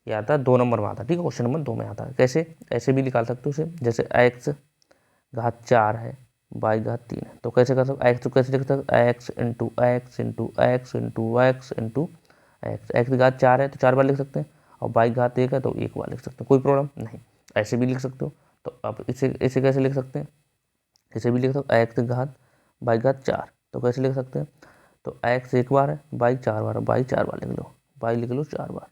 S1: ये आता है 2 नंबर में आता है, ठीक है, क्वेश्चन नंबर 2 में आता है। कैसे? ऐसे भी निकाल सकते हो उसे, जैसे एक्स घात 4 है, बाई घात 3 है, तो कैसे कर सकते? एक्स तो कैसे लिख सकते? X into x into x into x into x, x घात 4 है तो 4 बार लिख सकते हैं, और बाई घात 1 है तो 1 बार लिख सकते हैं, कोई प्रॉब्लम नहीं। ऐसे भी लिख सकते हो। तो अब इसे कैसे लिख सकते हैं? इसे भी लिख सकते हो एक्स घात बाई घात 4, तो कैसे लिख सकते हैं? तो एक्स 1 बार है, बाई 4 बार है, बाई 4 बार लिख लो, बाई लिख लो 4 बार,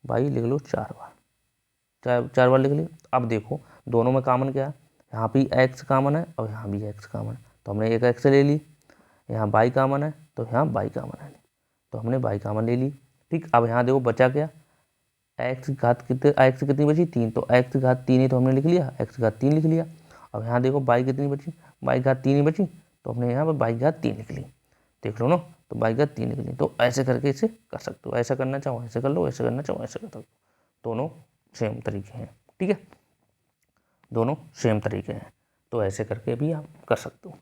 S1: बाई लिख लो 4 बार, 4 बार लिख लिया। अब देखो दोनों में कॉमन क्या है? यहाँ भी एक्स कॉमन है और यहाँ भी एक्स कॉमन है, तो हमने एक एक्स ले ली। यहाँ बाई कॉमन है तो यहाँ बाई कॉमन है, तो हमने बाई कॉमन ले ली, ठीक। अब यहाँ देखो बचा क्या? एक्स घात कितने, एक्स कितनी बची? 3, तो एक्स घात 3 ही तो हमने लिख लिया, एक्स घात 3 लिख लिया। अब यहाँ देखो बाई कितनी बची? बाई घात 3 ही बची, तो हमने यहाँ पर बाई घात 3 लिख ली, देख लो ना, तो बाई घात 3 लिख ली। तो ऐसे करके इसे कर सकते हो, ऐसा करना चाहो ऐसे कर लो, ऐसे करना चाहो ऐसे कर सकते हो, दोनों सेम तरीके हैं, ठीक है, दोनों सेम तरीके हैं, तो ऐसे करके भी आप कर सकते हो।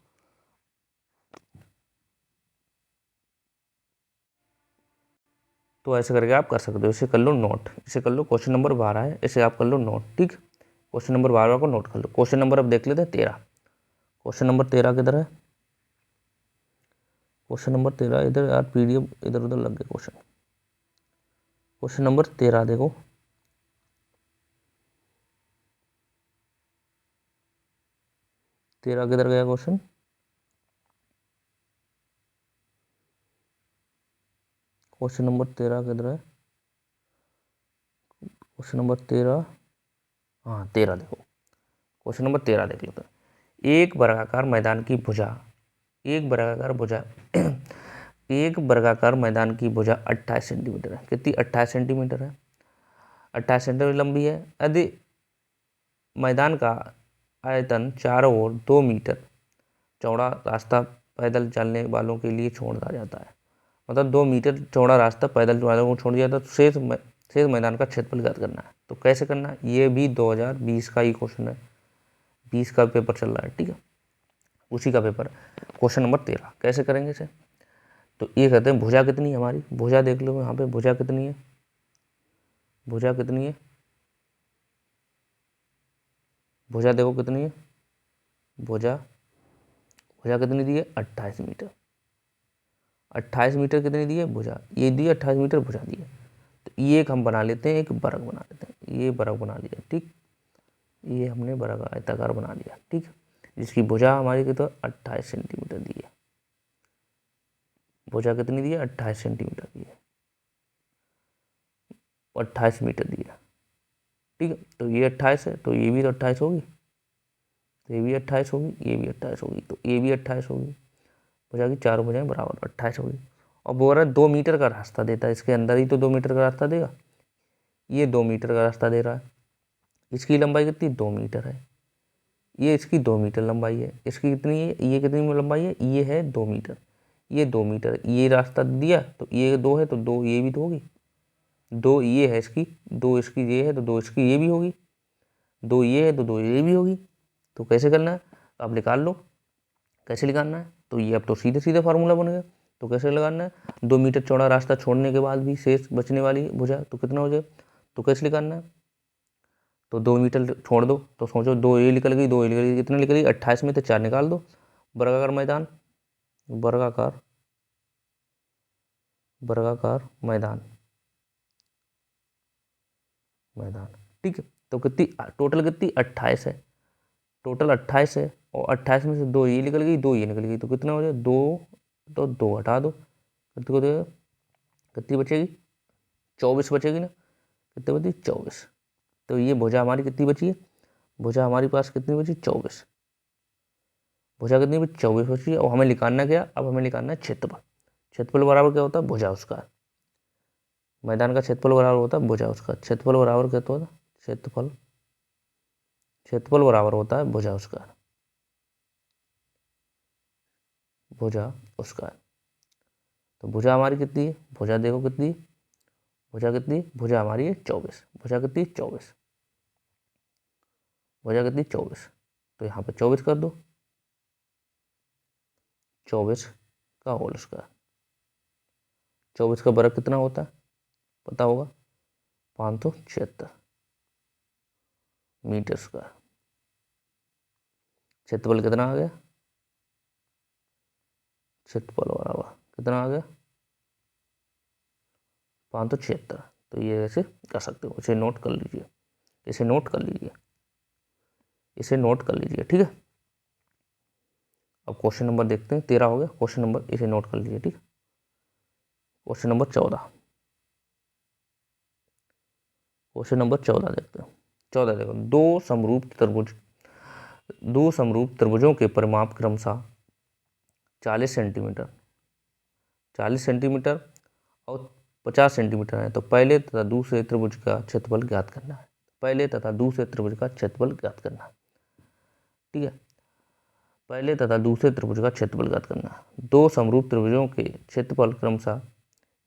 S1: तो ऐसे करके आप कर सकते हो। इसे कर लो नोट, इसे कर लो, क्वेश्चन नंबर 12 है, इसे आप कर लो नोट, ठीक। क्वेश्चन नंबर 12 को नोट कर लो। क्वेश्चन नंबर अब देख लेते हैं 13। क्वेश्चन नंबर 13 किधर है? क्वेश्चन नंबर 13 इधर, यार पीडीएफ इधर उधर लग गए क्वेश्चन। क्वेश्चन नंबर 13 देखो, तेरह किधर गया क्वेश्चन? क्वेश्चन नंबर 13 किधर है? क्वेश्चन नंबर 13, हाँ 13 देखो, क्वेश्चन नंबर 13 देख लेते हैं। एक वर्गाकार मैदान की भुजा, एक वर्गाकार भुजा एक वर्गाकार मैदान की भुजा 28 सेंटीमीटर है। कितनी? 28 सेंटीमीटर है, 28 सेंटीमीटर लंबी है। यदि मैदान का आयतन चारों ओर 2 मीटर चौड़ा रास्ता पैदल चलने वालों के लिए छोड़ दिया जाता है, मतलब 2 मीटर चौड़ा रास्ता पैदल वालों को छोड़ दिया जाता है, तो शेष मैदान का क्षेत्रफल ज्ञात करना है। तो कैसे करना है? ये भी 2020 का ही क्वेश्चन है, 20 का पेपर चल रहा है, ठीक है, उसी का पेपर है। क्वेश्चन नंबर 13 कैसे करेंगे इसे? तो ये कहते हैं भुजा कितनी है हमारी, भुजा देख लो यहाँ पे, भुजा कितनी है, भुजा कितनी है, भुजा देखो कितनी है, भुजा, भुजा कितनी दी है? 28 मीटर, 28 मीटर कितनी दी है? भुजा, ये दी 28 मीटर भुजा दी है। तो ये एक हम बना लेते हैं, एक वर्ग बना लेते हैं, ये वर्ग बना लिया, ठीक, ये हमने वर्ग आयताकार बना लिया, ठीक, जिसकी भुजा हमारी की तो 28 सेंटीमीटर दी है, भुजा कितनी दी है? 28 सेंटीमीटर दी है, 28 मीटर दी है, ठीक है। तो ये 28 है, तो ये भी तो 28 होगी, तो ये भी 28 होगी, ये भी 28 होगी, तो ये भी 28 होगी, भुजा की चारों भुजाएं बराबर 28 होगी। और बोल रहा है 2 मीटर का रास्ता देता है, इसके अंदर ही तो 2 मीटर का रास्ता देगा, ये 2 मीटर का रास्ता दे रहा है, इसकी लंबाई कितनी? 2 मीटर है, ये इसकी 2 मीटर लंबाई है, इसकी कितनी है? ये कितनी लंबाई है? ये है 2 मीटर, ये 2 मीटर, ये रास्ता दिया तो ये 2 है, तो 2 ये भी तो होगी, 2 ये है इसकी, 2 इसकी ये है, तो 2 इसकी ये भी होगी, 2 ये है तो 2 ये भी होगी। तो कैसे करना है? आप निकाल लो कैसे निकालना है। तो ये अब तो सीधे सीधे फार्मूला बन गया। तो कैसे लगाना है? 2 मीटर चौड़ा रास्ता छोड़ने के बाद भी शेष बचने वाली भुजा तो कितना हो जाए, तो कैसे निकालना है? तो 2 मीटर छोड़ दो, तो सोचो 2 ये निकल गई, 2 ये निकल गई, कितने निकल गई 28 में, तो 4 निकाल दो। वर्गाकार मैदान, वर्गाकार वर्गाकार मैदान, मैदान, ठीक है। तो कितनी टोटल, कितनी 28 है, टोटल 28 है, और 28 में से 2 ये निकल गई, 2 ये निकल गई, तो कितना हो जाए 2, तो 2 हटा दो, कितनी को देगा, कितनी बचेगी 24 बचेगी ना, कितनी बची 24। तो ये भुजा हमारी कितनी बची है, भुजा हमारी पास कितनी बची 24, भुजा कितनी बची 24 बची है। और हमें निकालना क्या, अब हमें निकालना है क्षेत्रफल। क्षेत्रफल बराबर क्या होता है, भुजा उसका, मैदान का क्षेत्रफल बराबर होता है भुजा उसका, क्षेत्रफल बराबर क्या होता है, क्षेत्रफल, क्षेत्रफल बराबर होता है भुजा उसका, भुजा उसका। तो भुजा हमारी कितनी है, भुजा देखो कितनी है, भुजा कितनी, भुजा हमारी है 24, भुजा कितनी 24, भुजा कितनी 24, तो यहाँ पे 24 कर दो, 24 का होल स्क्वायर, 24 का वर्ग कितना होता है पता होगा, 576 मीटर स्क्वायर। क्षेत्रफल कितना आ गया, क्षेत्रफल बराबर कितना आ गया 576। तो ये ऐसे कर सकते हो, इसे नोट कर लीजिए, इसे नोट कर लीजिए, इसे नोट कर लीजिए, ठीक है। अब क्वेश्चन नंबर देखते हैं, 13 हो गया क्वेश्चन नंबर, इसे नोट कर लीजिए, ठीक है। क्वेश्चन नंबर 14, क्वेश्चन नंबर 14 देखते हैं। 14 देखो, दो समरूप त्रिभुजों के परिमाप क्रमशः 40 सेंटीमीटर, 40 सेंटीमीटर और 50 सेंटीमीटर है। तो पहले तथा दूसरे त्रिभुज का क्षेत्रफल ज्ञात करना है, पहले तथा दूसरे त्रिभुज का क्षेत्रफल ज्ञात करना है, ठीक है। पहले तथा दूसरे त्रिभुज का क्षेत्रफल ज्ञात करना है। दो समरूप त्रिभुजों के क्षेत्रफल क्रमशः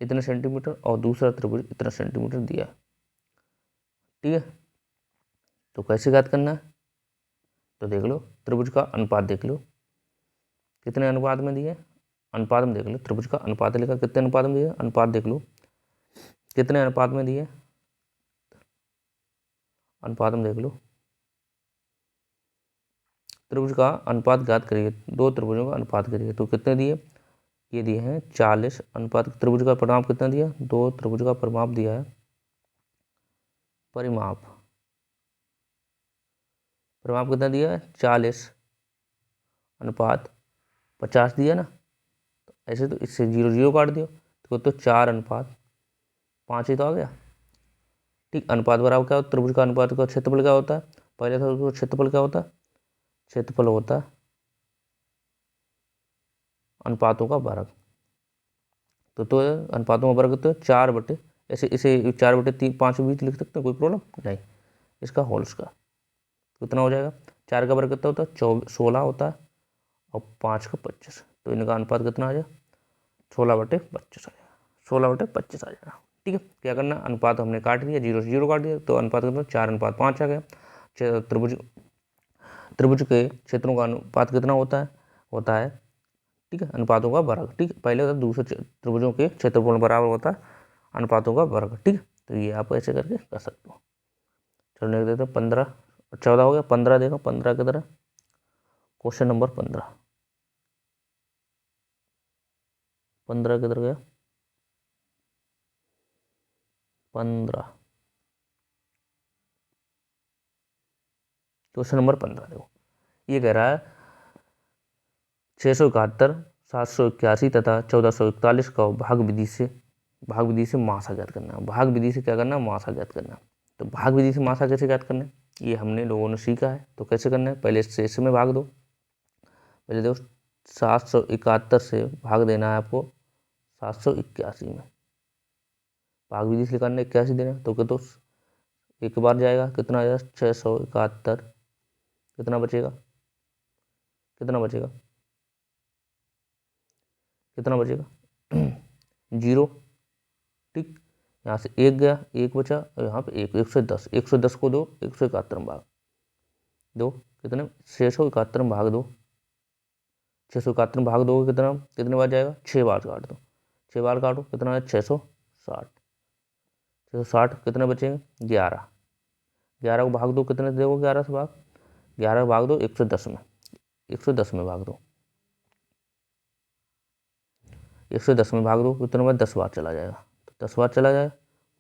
S1: इतने सेंटीमीटर और दूसरा त्रिभुज इतना सेंटीमीटर दिया है, ठीक है। तो कैसे ज्ञात करना है, तो देख लो त्रिभुज का अनुपात देख लो, कितने अनुपात में दिए, अनुपात में देख लो, त्रिभुज का अनुपात लिखा, कितने अनुपात में दिए, अनुपात देख लो कितने अनुपात में दिए, अनुपात में देख लो, त्रिभुज का अनुपात ज्ञात करिए, दो त्रिभुजों का अनुपात करिए, तो कितने दिए, ये दिए हैं 40 अनुपात, त्रिभुज का परिमाप कितना दिया, दो त्रिभुज का परिमाप दिया है, परिमाप, परिमाप कितना दिया है 40 अनुपात 50 दिया ना। तो ऐसे तो इससे 0 0 काट दियो, तो 4 अनुपात 5 ही तो आ गया, ठीक। अनुपात बराबर क्या होता है, त्रिभुज का अनुपात का क्षेत्रफल क्या होता है, पहले था उसका क्षेत्रफल क्या होता है, क्षेत्रफल होता है अनुपातों का वर्ग। तो अनुपातों का वर्ग तो 4/, ऐसे इसे 4/3 5 बीच लिख सकते हैं, कोई प्रॉब्लम नहीं। इसका होल्स का कितना हो जाएगा, 4 का वर्ग कितना होता है 16 होता है, और 5 का 25, तो इनका अनुपात कितना आ जाएगा 16/25 आ जाएगा, 16/25 आ जाएगा, ठीक है। क्या करना, अनुपात हमने काट दिया, 0 से 0 काट दिया, तो अनुपात कितना 4:5 आ गया। त्रिभुज, त्रिभुज के क्षेत्रों का अनुपात कितना होता है, ठीक है, अनुपातों का वर्ग, ठीक है। पहले होता है दूसरे त्रिभुजों के क्षेत्रफल बराबर होता है अनुपातों का वर्ग, ठीक है। तो ये आप ऐसे करके कर सकते हो। चलो लिख देते हैं 15, 14 हो गया, 15 देखो, 15 की तरह, क्वेश्चन नंबर 15, 15 किधर गया, 15, क्वेश्चन नंबर 15 देखो, ये कह रहा है 671, 781 तथा 1441 का भाग विधि से मासा ज्ञात करना है। भाग विधि से क्या करना है, मासा ज्ञात करना है। तो भाग विधि से मासा कैसे ज्ञात करना है, ये हमने लोगों ने सीखा है। तो कैसे करना है, पहले शेष में भाग दो, पहले देखो 771 से भाग देना है आपको 781 में, भाग विधि से करना है 81 देना, तो एक बार जाएगा, कितना आ जाएगा 671, कितना बचेगा, कितना बचेगा, कितना बचेगा 0, ठीक। यहाँ से 1 गया, 1 बचा, और यहाँ पे 110, 110 को दो 171 में भाग दो, कितने 671 में भाग दो, 671 में भाग दो, कितना, कितने बार जाएगा 6 बार काट दो, 6 बार काटो, कितना है 660, 660, कितने बचेंगे 11, 11 को भाग दो, कितने से देखो 11 से भाग, 11 को भाग दो 110 में, 110 में भाग दो, 110 में भाग दो, कितने बार 10 बार चला जाएगा, तो 10 बार चला जाएगा,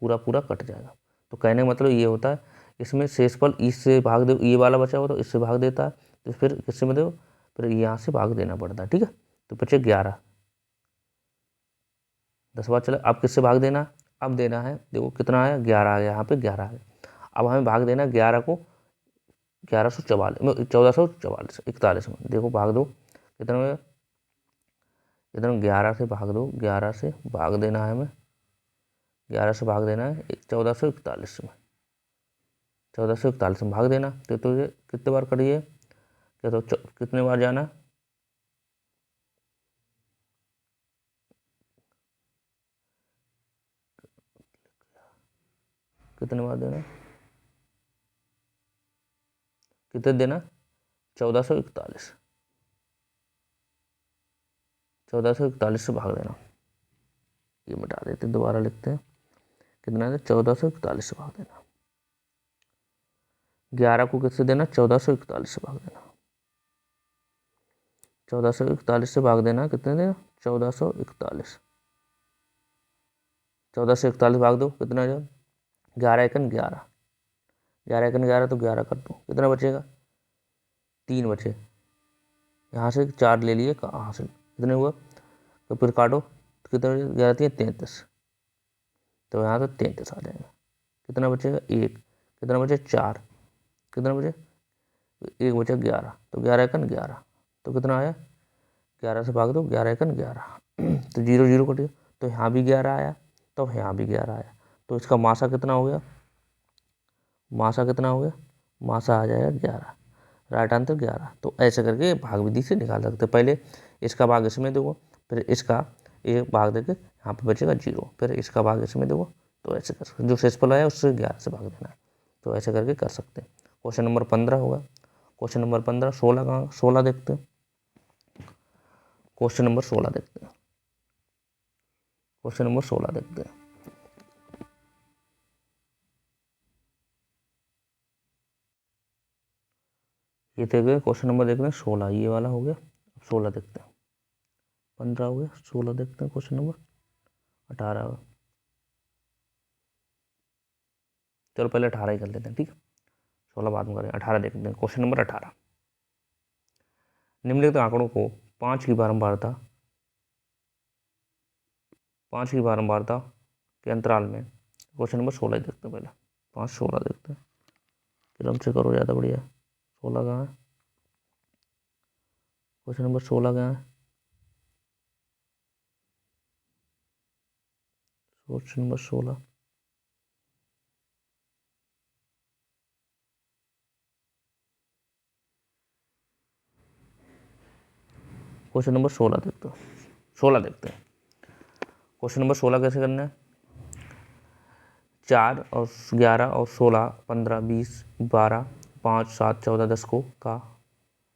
S1: पूरा पूरा कट जाएगा। तो कहने का मतलब ये होता है, इसमें शेषफल इससे भाग दो, ये वाला बचा हो तो इससे भाग देता है, तो फिर किससे में दो, फिर यहाँ से भाग देना पड़ता है। ठीक है, तो बचे 11, 10 बार चला, अब किससे भाग देना, अब देना है, देखो कितना आया 11 आ गया, यहाँ पे 11 आ गया। अब हमें भाग देना 11 को 1144 1444 41 में, देखो भाग दो कितना में, कितना 11 से भाग दो, 11 से भाग देना है हमें, 11 से भाग देना है 1441 में, 1441 में भाग देना। तो ये कितने बार करिए, क्या तो कितने बार जाना, कितने बार देना, कितने देना, 1441, 1441 से भाग देना, ये मिटा देते हैं, दोबारा लिखते हैं, कितना है 1441 से भाग देना, 11 को किससे देना, 1441 से भाग देना, 1441 से भाग देना, कितने देना 1441, 1441 भाग दो, कितना जाए 11 एकन 11, 11 एकन 11, तो 11 कर दो, कितना बचेगा 3 बचे, यहाँ से 4 ले लिए, कहाँ से कितने हुआ, तो फिर काटो, तो कितना 11 3 33, तो यहाँ से 33 आ जाएगा, कितना बचेगा 1, कितना बचे 4, कितना बचे 1 बचा 11, तो 11 एकन 11, तो कितना आया 11 से भाग दो, 11 एकन 11 तो 0 0 कट गया, तो यहाँ भी 11 आया, तो यहाँ भी 11 आया, तो इसका मासा कितना हो गया, मासा कितना हो गया, मासा आ जाएगा 11, राइट आंसर 11। तो ऐसे करके भाग विधि से निकाल सकते, पहले इसका भाग इसमें दो, फिर इसका एक भाग देके यहाँ पे बचेगा 0, फिर इसका भाग इसमें दो, तो ऐसे कर सकते, जो शेषफल आया उससे 11 से भाग देना है, तो ऐसे करके कर सकते हैं। क्वेश्चन नंबर 15 होगा, क्वेश्चन नंबर 15, 16 कहाँ, 16 देखते हैं, क्वेश्चन नंबर 16 देखते हैं, क्वेश्चन नंबर 16 देखते हैं, ये देख गए क्वेश्चन नंबर देखते हैं 16, ये वाला हो गया, 16 देखते हैं, 15 हो गया, 16 देखते हैं क्वेश्चन नंबर 18, चलो पहले 18 ही कर लेते हैं, ठीक है 16 बाद में करें, 18 देखते हैं, क्वेश्चन नंबर 18, निम्नलिखित आंकड़ों को 5 की बारंबारता, 5 की बारंबारता के अंतराल में, क्वेश्चन नंबर 16 ही देखते हैं, पहले 5 16 देखते हैं, क्रम से करो ज़्यादा बढ़िया। 16 कहाँ है, क्वेश्चन नंबर 16 कहाँ है, क्वेश्चन नंबर 16, क्वेश्चन नंबर 16 देखते हैं, 16 देखते हैं, क्वेश्चन नंबर 16 कैसे करना है, 4 और 11 और 16 15 20 12 5 7 14 10 को का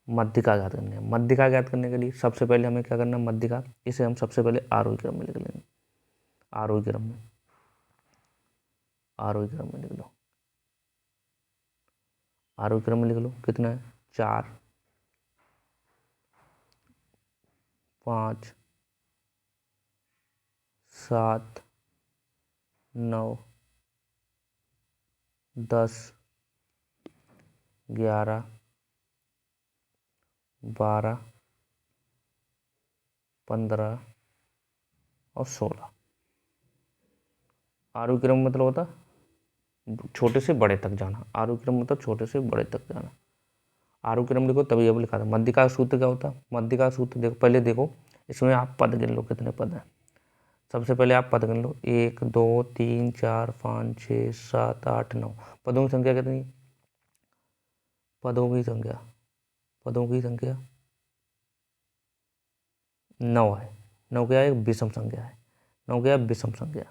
S1: मध्यिका ज्ञात करनी है। मध्यिका ज्ञात करने के लिए सबसे पहले हमें क्या करना है, मध्यिका, इसे हम सबसे पहले आरोही क्रम में लिख लेंगे, आरोही क्रम में, आरोही क्रम में लिख लो, आरोही क्रम में लिख लो, कितना है 4 5 7 9 10 11 12 15 और 16। आरोही क्रम मतलब होता छोटे से बड़े तक जाना, आरोही क्रम मतलब छोटे से बड़े तक जाना, आरोही क्रम लिखो तभी अब लिखा था। मध्यिका का सूत्र क्या होता है, मध्यिका का सूत्र देखो, पहले देखो इसमें आप पद गिन लो कितने पद हैं, सबसे पहले आप पद गिन लो 1 2 3 4 5 6 7 8 9, पदों की संख्या कितनी, पदों की संख्या, पदों की संख्या 9 है, 9 क्या है, विषम संख्या है, 9 क्या है, विषम संख्या,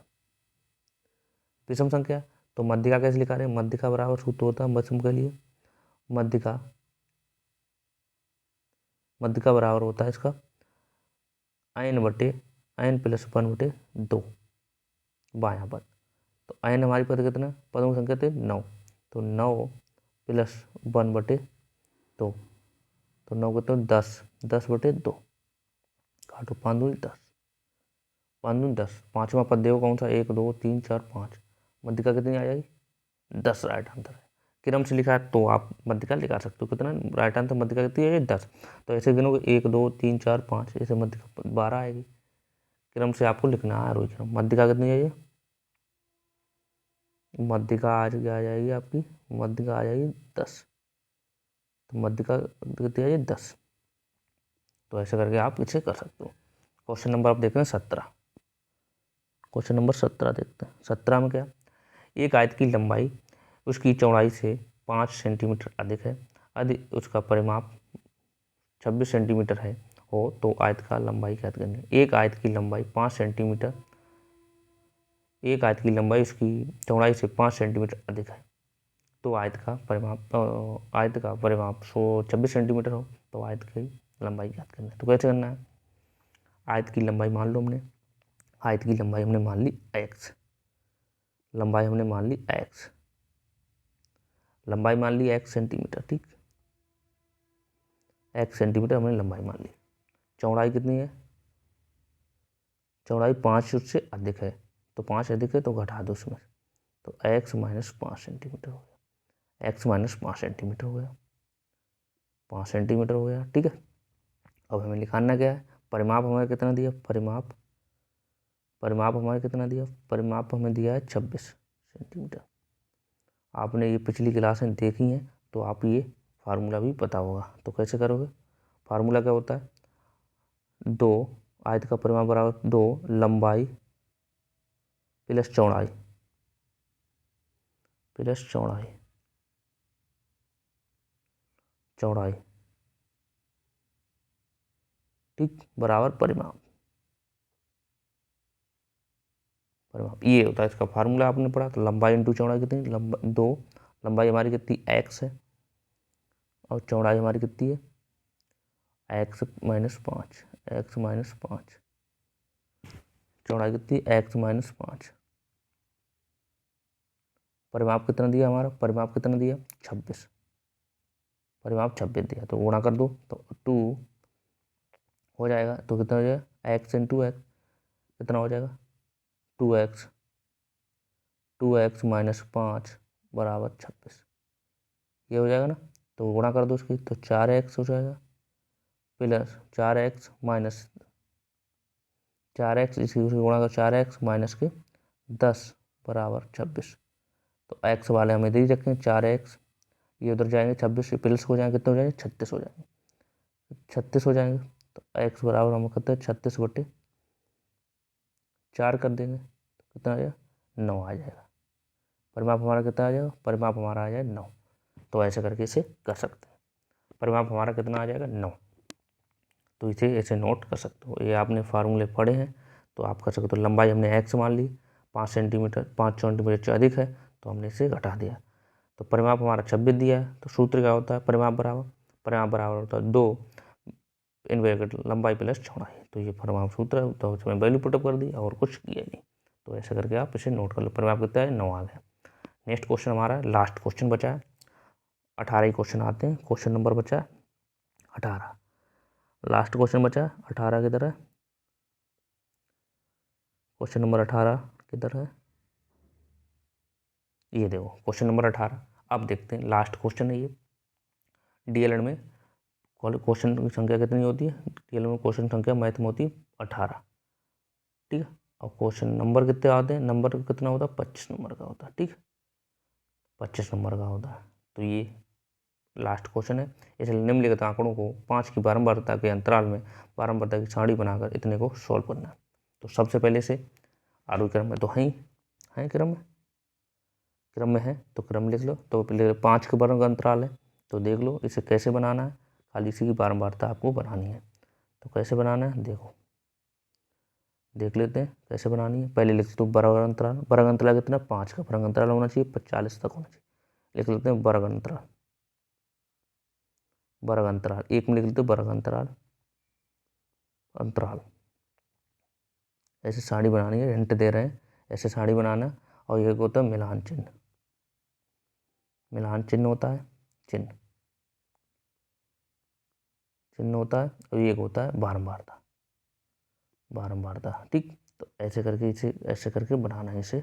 S1: विषम संख्या। तो मध्यिका कैसे लिखा रहे हैं, मध्यिका बराबर सूत्र होता है विषम के लिए, मध्यिका, मध्यिका बराबर होता है इसका n बटे n प्लस 1 बटे 2 बायां पद, तो n हमारी पद कितना, पदों की संख्या थे 9, तो 9 प्लस 1/2, तो 9 को तो 10, 10/2 काटो, 5 दूनी 10, 5 दूनी 10। पाँचवा पद देखो कौन सा, 1 2 3 4 5, मध्यिका कितनी आ जाएगी, 10 राइट आंसर है। क्रम से लिखा है तो आप मध्यिका लिखा सकते हो, कितना राइट आंसर मध्यिका कितनी है, 10। तो ऐसे गिनोगे 1 2 3 4 5, ऐसे मध्यिका 12 आएगी। क्रम से आपको लिखना है आरोही क्रम। मध्यिका कितनी है, ये मध्यिका आज क्या आ जाएगी आपकी, मध्यिका आ जाएगी 10। तो मध्यिका कितनी है, 10। तो ऐसे करके आप इसे कर सकते हो। क्वेश्चन नंबर आप देख रहे हैं 17। क्वेश्चन नंबर 17 देखते हैं। 17 में क्या, एक आयत की लंबाई उसकी चौड़ाई से 5 सेंटीमीटर अधिक है, यदि उसका परिमाप 26 सेंटीमीटर है हो तो आयत का लंबाई ज्ञात करनी है। एक आयत की लंबाई 5 सेंटीमीटर, एक आयत की लंबाई उसकी चौड़ाई से 5 सेंटीमीटर अधिक है, तो आयत का परिमाप 26 सेंटीमीटर हो तो आयत की लंबाई ज्ञात करनी है। तो कैसे करना है, आयत की लंबाई मान लो हमने, आयत की लंबाई हमने मान ली x, लंबाई हमने मान ली x, लंबाई मान ली x सेंटीमीटर, ठीक, x सेंटीमीटर हमने लंबाई मान ली। चौड़ाई कितनी है, चौड़ाई 5 उससे अधिक है, तो 5 अधिक है तो घटा दो उसमें, तो x माइनस 5 सेंटीमीटर हो गया, x माइनस 5 सेंटीमीटर हो गया, 5 सेंटीमीटर हो गया, ठीक है। अब हमें निकालना क्या है, परिमाप हमें कितना दिया, परिमाप हमारे कितना दिया, परिमाप हमें दिया है 26 सेंटीमीटर। आपने ये पिछली क्लासें देखी हैं तो आप ये फार्मूला भी पता होगा। तो कैसे करोगे, फार्मूला क्या होता है, 2 आयत का परिमाप बराबर 2 लंबाई प्लस चौड़ाई, प्लस चौड़ाई, चौड़ाई, ठीक, बराबर परिमाप, परिमाप ये होता है इसका फार्मूला। आपने पढ़ा तो लंबाई इंटू चौड़ाई कितनी, 2, लंबाई हमारी कितनी x है और चौड़ाई हमारी कितनी है x माइनस 5, x माइनस 5, चौड़ाई कितनी x माइनस 5, परिमाप कितना दिया हमारा, परिमाप कितना दिया 26, परिमाप 26 दिया, तो गुणा कर दो तो 2 हो जाएगा, तो कितना हो जाएगा x इंटू एक्स, कितना हो जाएगा 2x, 2x माइनस 5 बराबर 26, ये हो जाएगा ना। तो गुणा कर दो उसकी, तो 4x हो जाएगा प्लस 4x माइनस 4x, इसी गुणा कर 4x माइनस के 10 बराबर 26। तो x वाले हमें दे रखे हैं 4x, ये उधर जाएंगे 26 से प्लस हो जाएंगे, कितने हो जाएंगे 36 हो जाएंगे, 36 हो जाएंगे। तो x बराबर हम करते हैं 36/4 कर देंगे, तो कितना आ जाएगा 9 आ जाएगा। परिमाप हमारा कितना आ जाएगा, परिमाप हमारा आ जाएगा 9। तो ऐसे करके इसे कर सकते हैं, परिमाप हमारा कितना आ जाएगा 9। तो इसे ऐसे नोट कर सकते हो, ये आपने फार्मूले पढ़े हैं तो आप कर सकते हो। लंबाई हमने x मान ली 5 सेंटीमीटर, 5 सेंटीमीटर से अधिक है तो हमने इसे घटा दिया। तो परिमाप हमारा 26 दिया है, तो सूत्र क्या होता है, परिमाप बराबर होता है 2 इन ब्रैकेट लंबाई प्लस चौड़ाई। तो ये परिमाप सूत्र है, तो उसमें वैल्यू पुटअप कर दी और कुछ किया नहीं। तो ऐसे करके आप इसे नोट कर लो। परिमाप कितना है 9 आ गया। नेक्स्ट क्वेश्चन हमारा लास्ट क्वेश्चन बचा है, 18 क्वेश्चन आते हैं। क्वेश्चन नंबर बचा है 18, लास्ट क्वेश्चन बचा है 18 किधर है, क्वेश्चन नंबर 18 किधर है, ये देखो क्वेश्चन नंबर 18। अब देखते हैं, लास्ट क्वेश्चन है ये। डीएलएड में क्वेश्चन की संख्या कितनी होती है, डीएलएड में क्वेश्चन संख्या मैथ में होती है 18, ठीक है। और क्वेश्चन नंबर कितने आते हैं, नंबर कितना होता है 25 नंबर का होता है, ठीक है, 25 नंबर का होता है। तो ये लास्ट क्वेश्चन है। इसलिए निम्नलिखित आंकड़ों को 5 की बारंबारता के अंतराल में बारंबारता की सारणी बनाकर इतने को सॉल्व करना है। तो सबसे पहले से आरोही क्रम में तो है क्रम में है तो क्रम लिख लो। तो पहले 5 के वर्ग अंतराल है, तो देख लो इसे कैसे बनाना है, खाली इसी की बारंबारता आपको बनानी है। तो कैसे बनाना है देखो, देख लेते हैं कैसे बनानी है। पहले लिख दो वर्ग अंतराल कितना 5 का वर्ग अंतराल होना चाहिए, 45 तक होना चाहिए। लिख लेते हैं वर्ग अंतराल, एक में लिख लेते वर्ग अंतराल। ऐसे सारणी बनानी है, हिंट दे रहे हैं ऐसे सारणी बनाना। और ये होता है मिलान चिन्ह, मिलान चिन्ह होता है, चिन्ह होता है, और एक होता है बारंबारता, ठीक। तो ऐसे करके इसे ऐसे करके बनाना है इसे,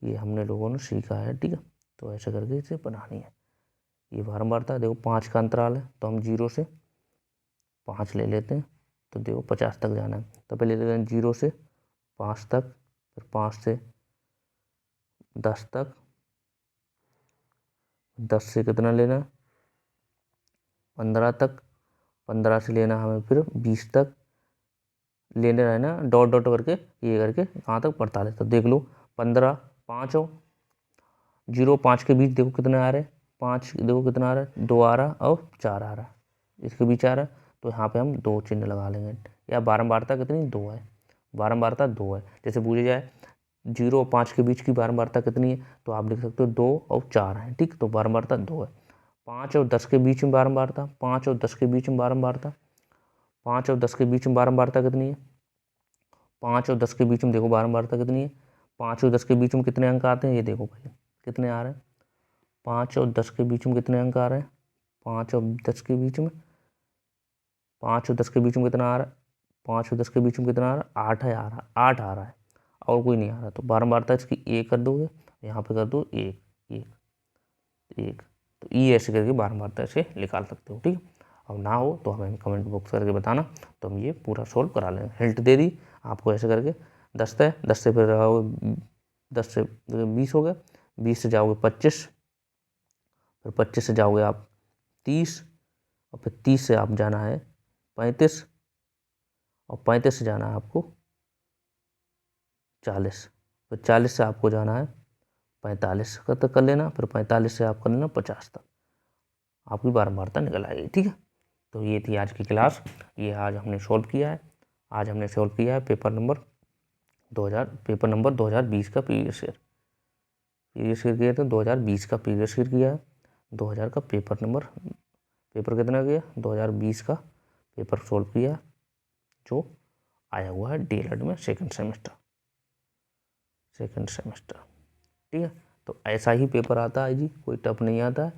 S1: ये हमने लोगों ने सीखा है, ठीक है। तो ऐसे करके इसे बनानी है। ये बारंबारता, देखो 5 का अंतराल है, तो हम 0 से 5 ले लेते हैं, तो देखो 50 तक जाना है। तो पहले लेते हैं 0 से 5 तक, फिर 5 से 10 तक, 10 से कितना लेना है 15 तक, 15 से लेना हमें फिर 20 तक लेने रहना, डॉट डॉट करके ये करके कहाँ तक 45। तो देख लो 15, 5 हो 0 5 के बीच देखो कितने आ रहे हैं, 5 देखो कितना आ रहा है 2 आ रहा और 4 आ रहा है, इसके बीच आ रहा है, तो यहाँ पे हम 2 चिन्ह लगा लेंगे। या बारंबारता कितनी 2 है, बारंबारता 2 है। जैसे पूछे जाए 0 और 5 के बीच की बारंबारता कितनी है, तो आप लिख सकते हो 2 और 4 है, ठीक। तो बारंबारता 2 है। 5 और 10 के बीच में बारंबारता, 5 और 10 के बीच में बारंबारता, 5 और 10 के बीच में बारंबारता कितनी है, 5 और 10 के बीच में देखो बारंबारता कितनी है, 5 और 10 के बीच में कितने अंक आते हैं, ये देखो पहले कितने आ रहे हैं, 5 और 10 के बीच में कितने अंक आ रहे हैं, 5 और 10 के बीच में, 5 और 10 के बीच में कितना आ रहा है, 5 और 10 के बीच में कितना आ रहा है 8 है, आ रहा 8 आ रहा है, और कोई नहीं आ रहा। तो बारंबारता इसकी 1 कर दोगे, यहाँ पे कर दो 1 1 1, तो ये ऐसे करके बारंबारता ऐसे निकाल सकते हो, ठीक है। अब ना हो तो हमें कमेंट बॉक्स करके बताना, तो हम ये पूरा सोल्व करा लेंगे। हिंट दे दी आपको ऐसे करके। 10 है, 10 से फिर 10 से 20 हो गए, 20 से जाओगे 25, फिर 25 से जाओगे आप 30, और फिर 30 से आप जाना है 35, और 35 से जाना है आपको 40, फिर 40 से आपको जाना है 45 तक कर लेना, फिर 45 से आप कर लेना 50 तक, आपकी बारंबारता निकल आएगी, ठीक है। तो ये थी आज की क्लास, ये आज हमने सॉल्व किया है। आज हमने सॉल्व किया है पेपर नंबर 2020 का प्रीवियस ईयर किया था, 2020 का प्रीवियस ईयर किया है, 2000 का पेपर कितना किया 2020 का पेपर सॉल्व किया, जो आया हुआ है डीएलएड में सेकंड सेमेस्टर, ठीक है। तो ऐसा ही पेपर आता है जी, कोई टफ नहीं आता है।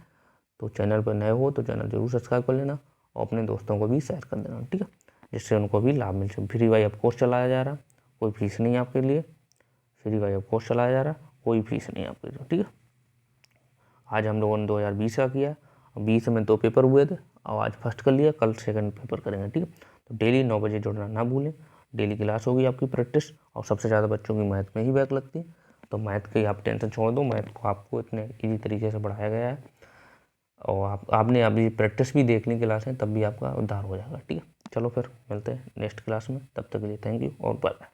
S1: तो चैनल पर नए हो तो चैनल जरूर सब्सक्राइब कर लेना, और अपने दोस्तों को भी शेयर कर देना, ठीक है, जिससे उनको भी लाभ मिल सके। फ्री वाई ऑफ कोर्स चलाया जा रहा है, कोई फीस नहीं आपके लिए, फ्री वाई ऑफ कोर्स चलाया जा रहा है, कोई फीस नहीं आपके लिए, ठीक है। आज हम लोगों ने 2020 का किया, 20 में 2 पेपर हुए थे, और आज फर्स्ट कर लिया, कल सेकंड पेपर करेंगे, ठीक है। तो डेली 9 बजे जुड़ना ना भूलें, डेली क्लास होगी आपकी प्रैक्टिस, और सबसे ज़्यादा बच्चों की मैथ में ही बैक लगती है, तो मैथ की आप टेंशन छोड़ दो, मैथ को आपको इतने ईजी तरीके से पढ़ाया गया है, और आपने अभी प्रैक्टिस भी देख ली क्लास है, तब भी आपका उद्धार हो जाएगा, ठीक है। चलो फिर मिलते हैं नेक्स्ट क्लास में, तब तक के लिए थैंक यू और बाय बाय।